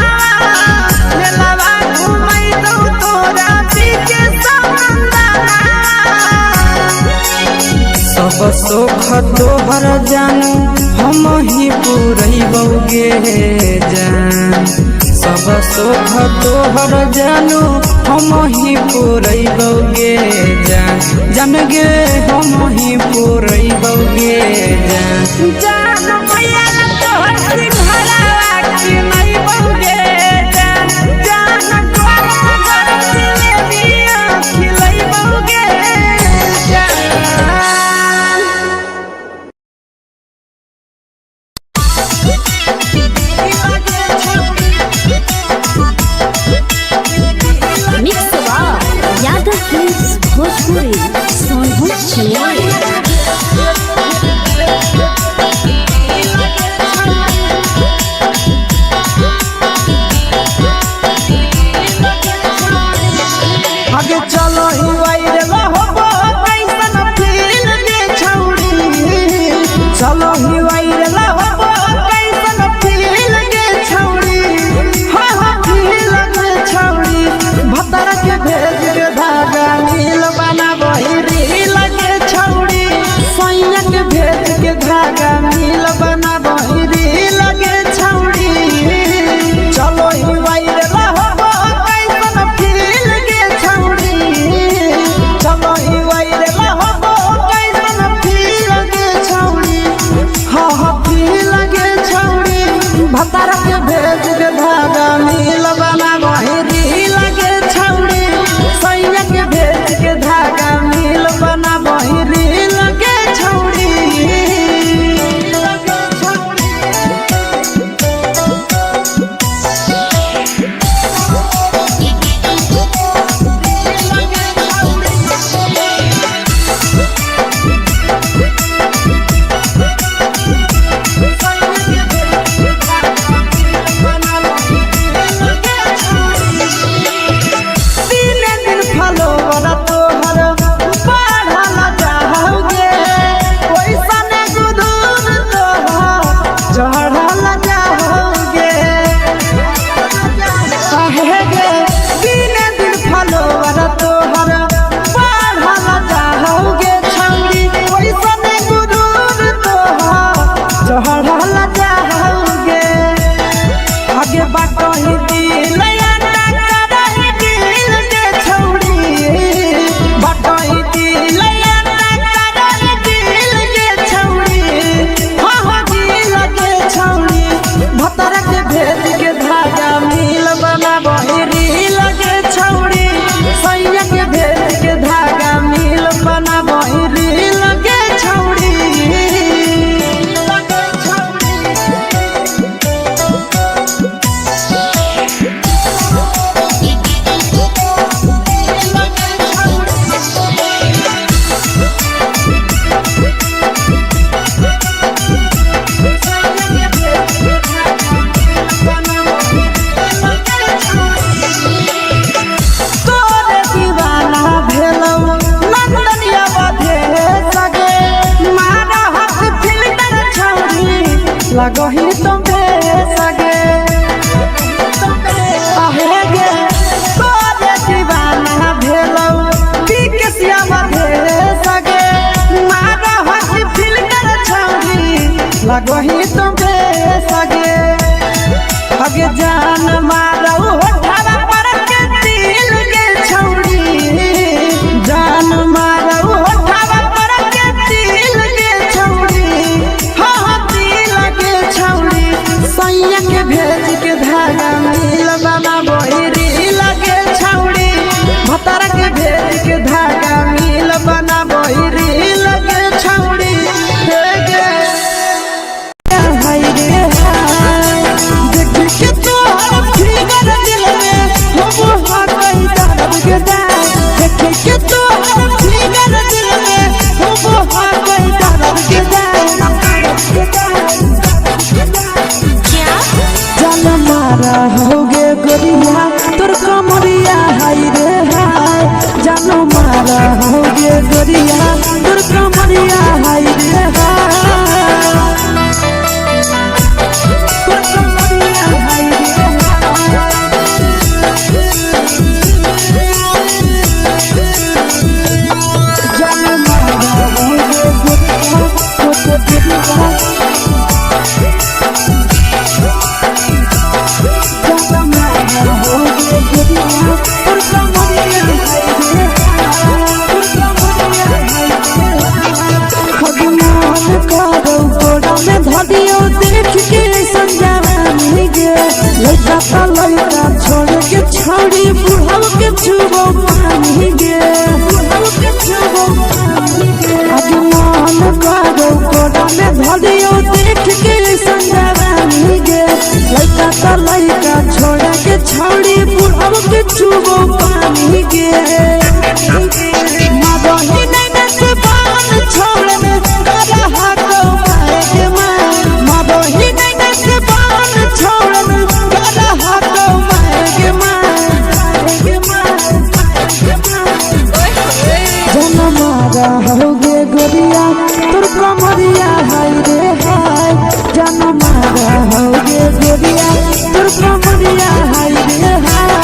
मेलावा घुमैतौ तोरा पीके नंदना। सब सुख तोहर जानू हम ही पुरैबोगे जान। सब सुख तोहर जानू हम ही पुरैबोगे जान। जम गे हम ही पुरैबोगे जान। जान मैया तोहर सिंघरावा खिलैबोगे जान। जान गरम गरम जिलेबिया खिलैबोगे जान। Mix Yadav films Bhojpuri Sonu Chamoli. भेज के धागा मिल बना बहिरी लगे छौड़ी सैया के भेज के धागा मिल बना बहिरी लगे छौड़ी लगही तुम्हे सगे आहे गे तोरे दीवाना भेलौ बिकसिया मधे सगे मारा हसी फिल्टर छौरी लगही तुम्हे सगे अगे जान मारौ होठवा पर के दिल के छौरी जान मारौ होठवा पर के दिल के छौरी सैया के भेज के धागा मिल बना बहिरी लगे छौड़ी भतारा के भेज के धागा मिल बना बहिरी लगे छौड़ी देख के तोहर फिगर दिल में हो हाथ दर्द के देख के तोहर फिगर दिल में हो हाथ दर्द के मारा होगे गोरिया तोर कमरिया हाय रे हाय जानो मारा होगे गोरिया तोर कमरिया हाय रे हाय तोर कमरिया हाय रे जानो मारा होगे गोरिया तोर कमरिया लड़का छोड़ के छौड़ी बुढ़ाव के छुबो पानी गे आज मन करो कोड़ा में धरियो देख के संजवानी गे लड़का छोड़ के छौड़ी बुढ़ाव के छुबो पानी गे मादही नहीं से बान छोड़ में करा हाथो पाए के मादही नहीं से बान छोड़ में करा हाथो पाए के जनमारा होगे गोरिया तोर कमरिया हाय रे हाय जनमारा होगे गोरिया तोर कमरिया हाय रे हाय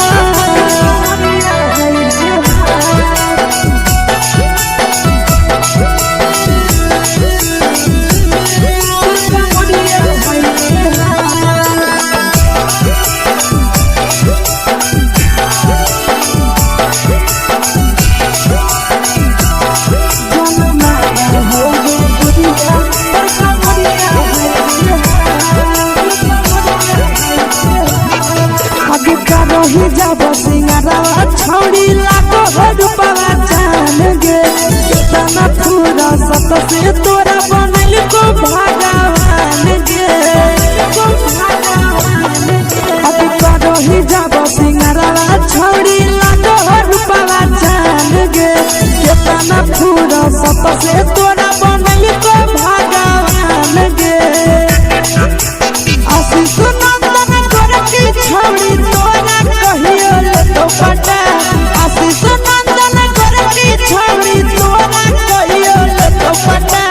करही जब सिंगारवा छौड़ी लाखो रुपवा जान गे कितना पूरा सत से तोरा बनल को भगवान गे अति करही जब सिंगारवा छौड़ी लाखो रुपवा जान गे कितना पूरा सत से तोरा बनल को भगवान गे आशीष नंदन करती छौड़ी तोरा कहियो तो पटा आशीष नंदन करती छौड़ी तोरा कहियो तो पटा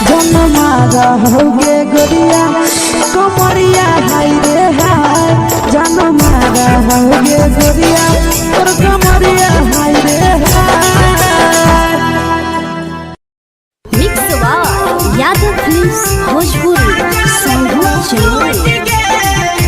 जन्मा रहोगे गोरिया कमरिया हाय रे हाय जन्मा रहोगे गोरिया और कमरिया हाय रे हाय। मिक्सवा यादव फिल्म्स भोजपुरी संगीत चैनल।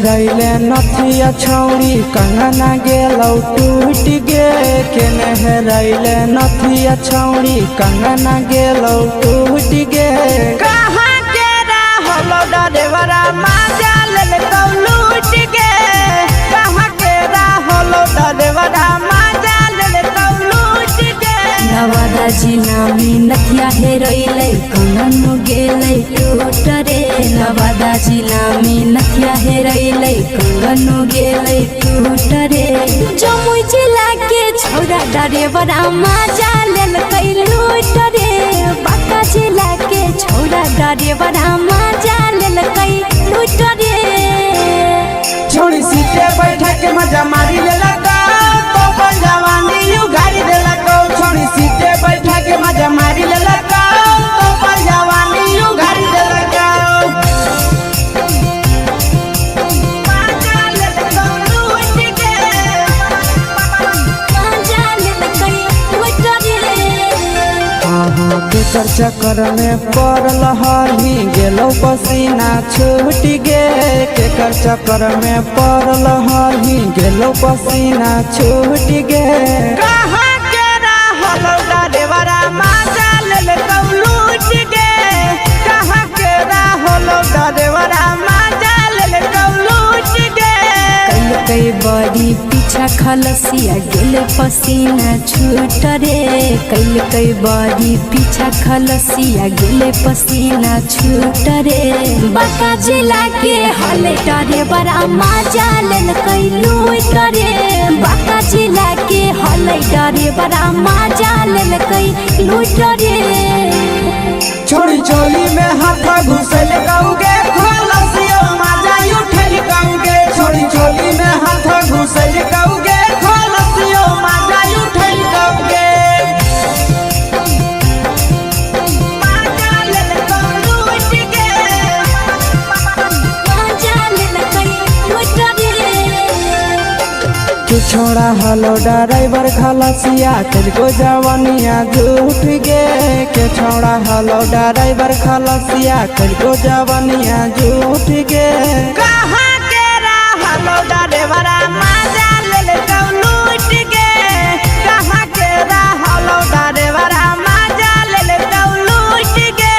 रैले नथिया छौड़ी कंगना गेलौ टूट गे केने रैले नथिया छौड़ी कंगना गेलौ टूट गे कहाँ के रहलो डरेवरा माजा लेलकौ लूट गे कहाँ के रहलो डरेवरा माजा लेलकौ लूट गे नवादा जिला में नथिया हेरोइले कंगन गेलै टूट रे नवादा जिला में नथिया हेरोइले कंगन गेलै टूट रे जमुई जिला के छौड़ा डरेवरा माजा लेलकै लूट रे बांका जिला के छौड़ा डरेवरा माजा लेलकै लूट रे छोड़ी सीटे बैठा के मजा मारी लेलकौ तो जवानी यू गाड़ी देलकौ छोड़ी सीटे बैठा के मजा मारी लेलकौ तो जवानी यू गाड़ी देलकौ केकर चक्कर में पड़ल हली गेलो पसीना छूट गे केकर चक्कर में पड़ल हली गेलो पसीना छूट गे कहाँ के रहलो डरेवरा माजा लेलकौ लूट गे कहाँ के रहलो डरेवरा माजा लेलकौ लूट गे कई बड़ी पीछा खलसिया गेल पसीना छूट रे कई बड़ी पीछा खलसिया गेल पसीना छूट रे बांका जिला के हले डरे बड़ा माजा लेलकै लूट रे बांका जिला के हले डरे बड़ा माजा लेलकै लूट रे छोड़ी चोली में हाथ घुसल कौगे खलसियो माजा उठल कौगे छोड़ी चोली में हाथ घुसल कौगे खलसियो माजा उठल कौगे छोड़ा हलो ड्राइवर खलसिया तुझको जवानिया झूठ गे के छोड़ा हलो ड्राइवर खलसिया तुझको जवानिया झूठ गे कहाँ के रहलो ड्राइवरा माजा लेलकौ लूट गे कहाँ के रहलो ड्राइवरा माजा लेलकौ लूट गे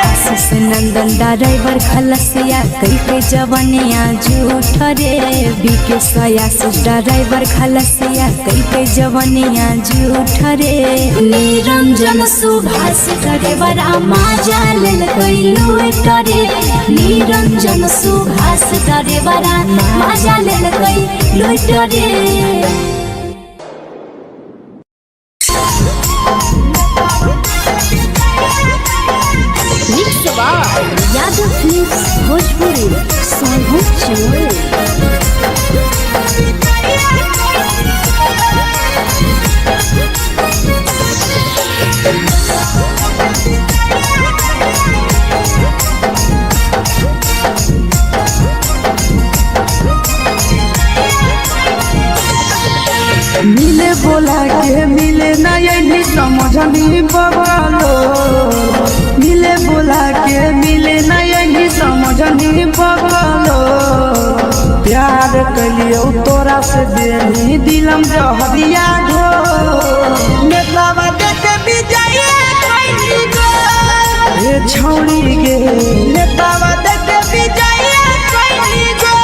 आशीष नंदन ड्राइवर खलसिया कई जवानिया झूठ रे बीके आशीष ड्राइवर खलसिया कई जवानिया झूठ रे निरंजन सुभाष ड्राइवरा माजा लेलकै लूट रे निरंजन सुभाष ड्राइवरा माजा लेलकै लूट रे यादव फिल्म्स भोजपुरी संगीत चैनल। मिले बोला के मिले नहीं समझनी बबलो मिले बोला के रहनी बगलो प्यार कलियो तोरा से देनी दिलम जहरिया घो नेतावा देखे विजय कैली गो ये छौड़ी गे नेतावा देखे विजय कैली गो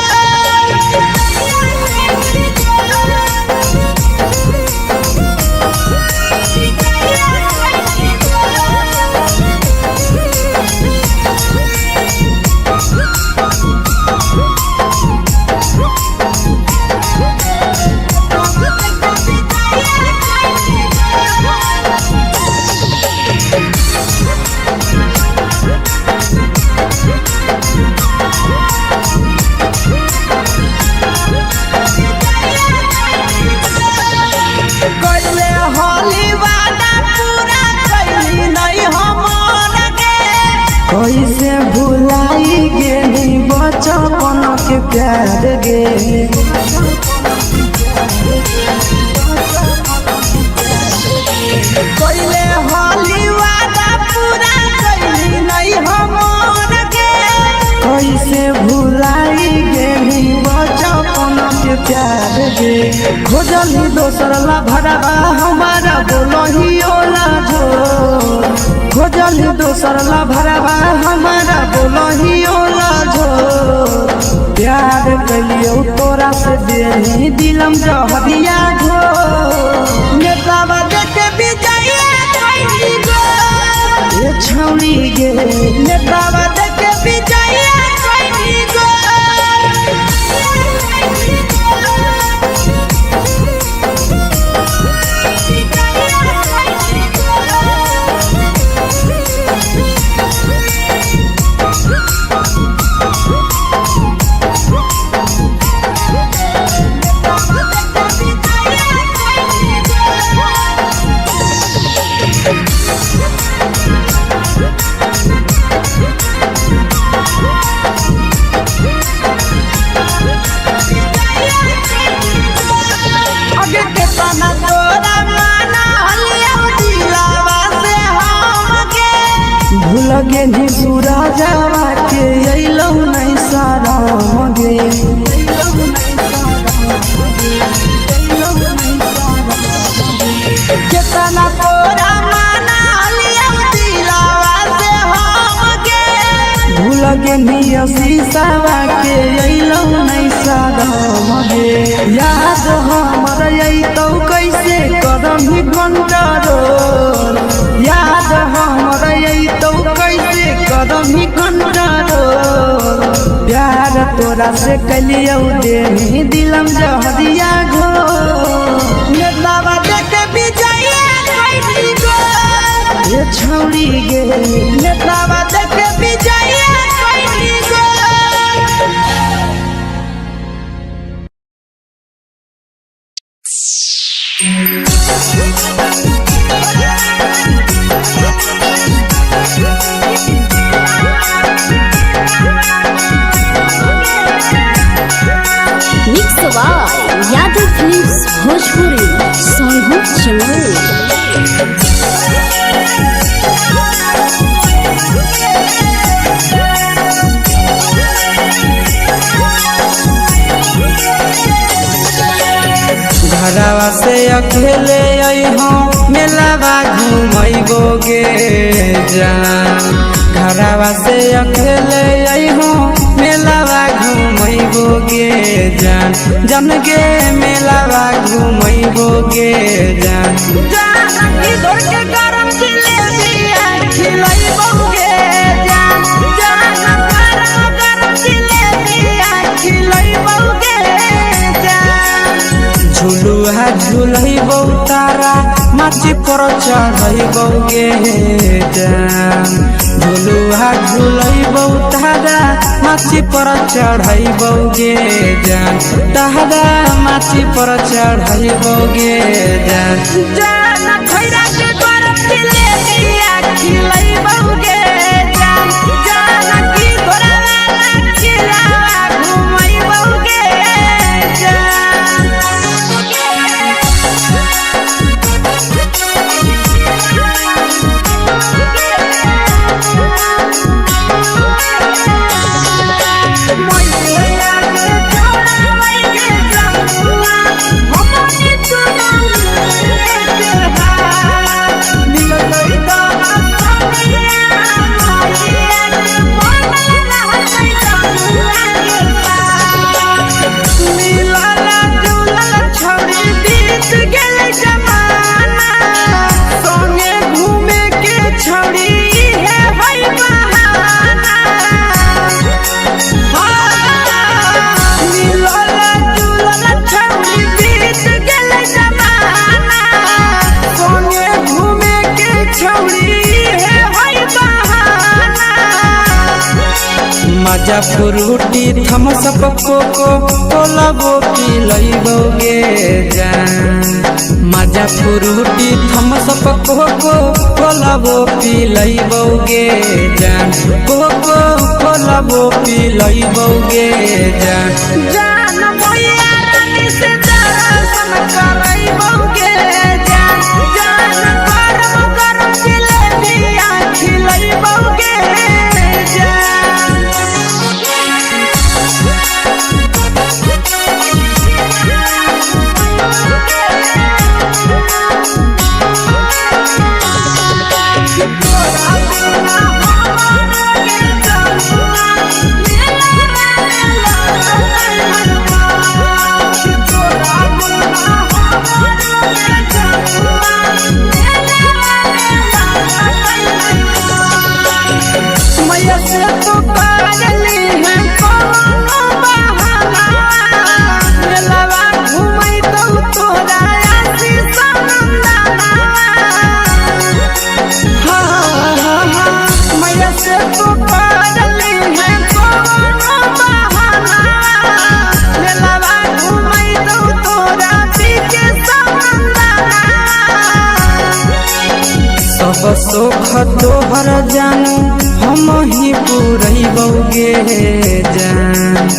कैसे भुलाई गेली बचपन के प्यार गे कैले होली वादा पूरा कैली नहीं हमर गे कैसे भुलाई गेली बचपन के प्यार गे खोजली दोसर ला भरवा हमारा बोलही ओला जो खोजली दोसर ला भरवा हमारा बोलही ओला झो प्यार कलियो तोरा से देनी दिलम जहरिया घो नेतावा देखे विजय कैली गो ये छौड़ी गे नेतावा देखे विजय कैली गो लगे नी पूरा जावा के अइलौ नहीं सारा गे केतना तोरा माना लिया दिलावा से हम गे भूल गे नी शीशावा के अइलौ नहीं सारा गे याद हमर अइतौ कैसे कदम ही कंट्रोल याद हमर अइतौ कैसे कदम ही कंट्रोल प्यार तोरा से कलियो देनी दिलम जहरिया घो नेतावा देखे विजय कैली गो ये छौड़ी गे नेतावा देखे विजय कैली गो यादव फिल्म्स भोजपुरी सोनू चमोली घरवा से अकेले अइहो मेलावा घूमैबो गे जान घरवा से अकेले अइहो मेलावा घूमैबो गे जान जन गे मेलावा घूमैबो गे जान जान इधर के गरम जिलेबिया खिलैबो गे जान जान गरम जिलेबिया खिलैबो गे जान झुलुहा झुलैबो तारा माची पर चढ़ैबो गे जान झुलुहा झुलैबो तारा माची पर चढ़ैबो गे जान तारा माची पर चढ़ैबो गे जान जान खैरा के गरम जिलेबिया खिलैबो गे जान जान की घोड़ावाला खिलावा घुमैबो गे जान मजा फ्रूटी थम्स अप कोको कोला वो पी लइबोगे जान मजा फ्रूटी थम्स अप कोको कोला वो पी लइबोगे जान कोको कोला वो पी लइबोगे जान जान भैया रानी से दर्शन करइबोगे जान जान गरम गरम जिलेबिया खिलइबोगे मैया से तो पागली है कोनो बहाना मेलावा घूमै तो तोरा आसी सनंदना मैया से तो पागली है कोनो बहाना मेलावा घूमै तो तोरा पीछे सनंदना सब सुख तोहर जानू हम ही पूरइबोगे जान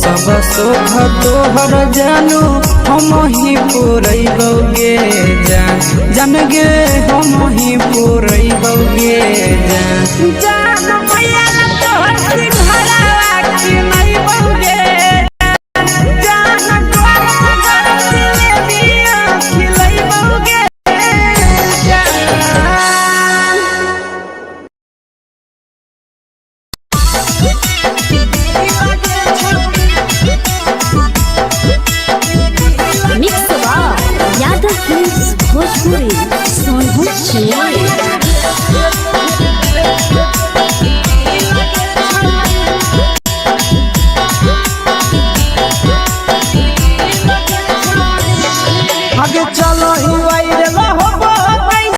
सब सुख तोहर जानू हम ही पूरइबोगे जान जान गे हम ही पूरइबोगे जान जान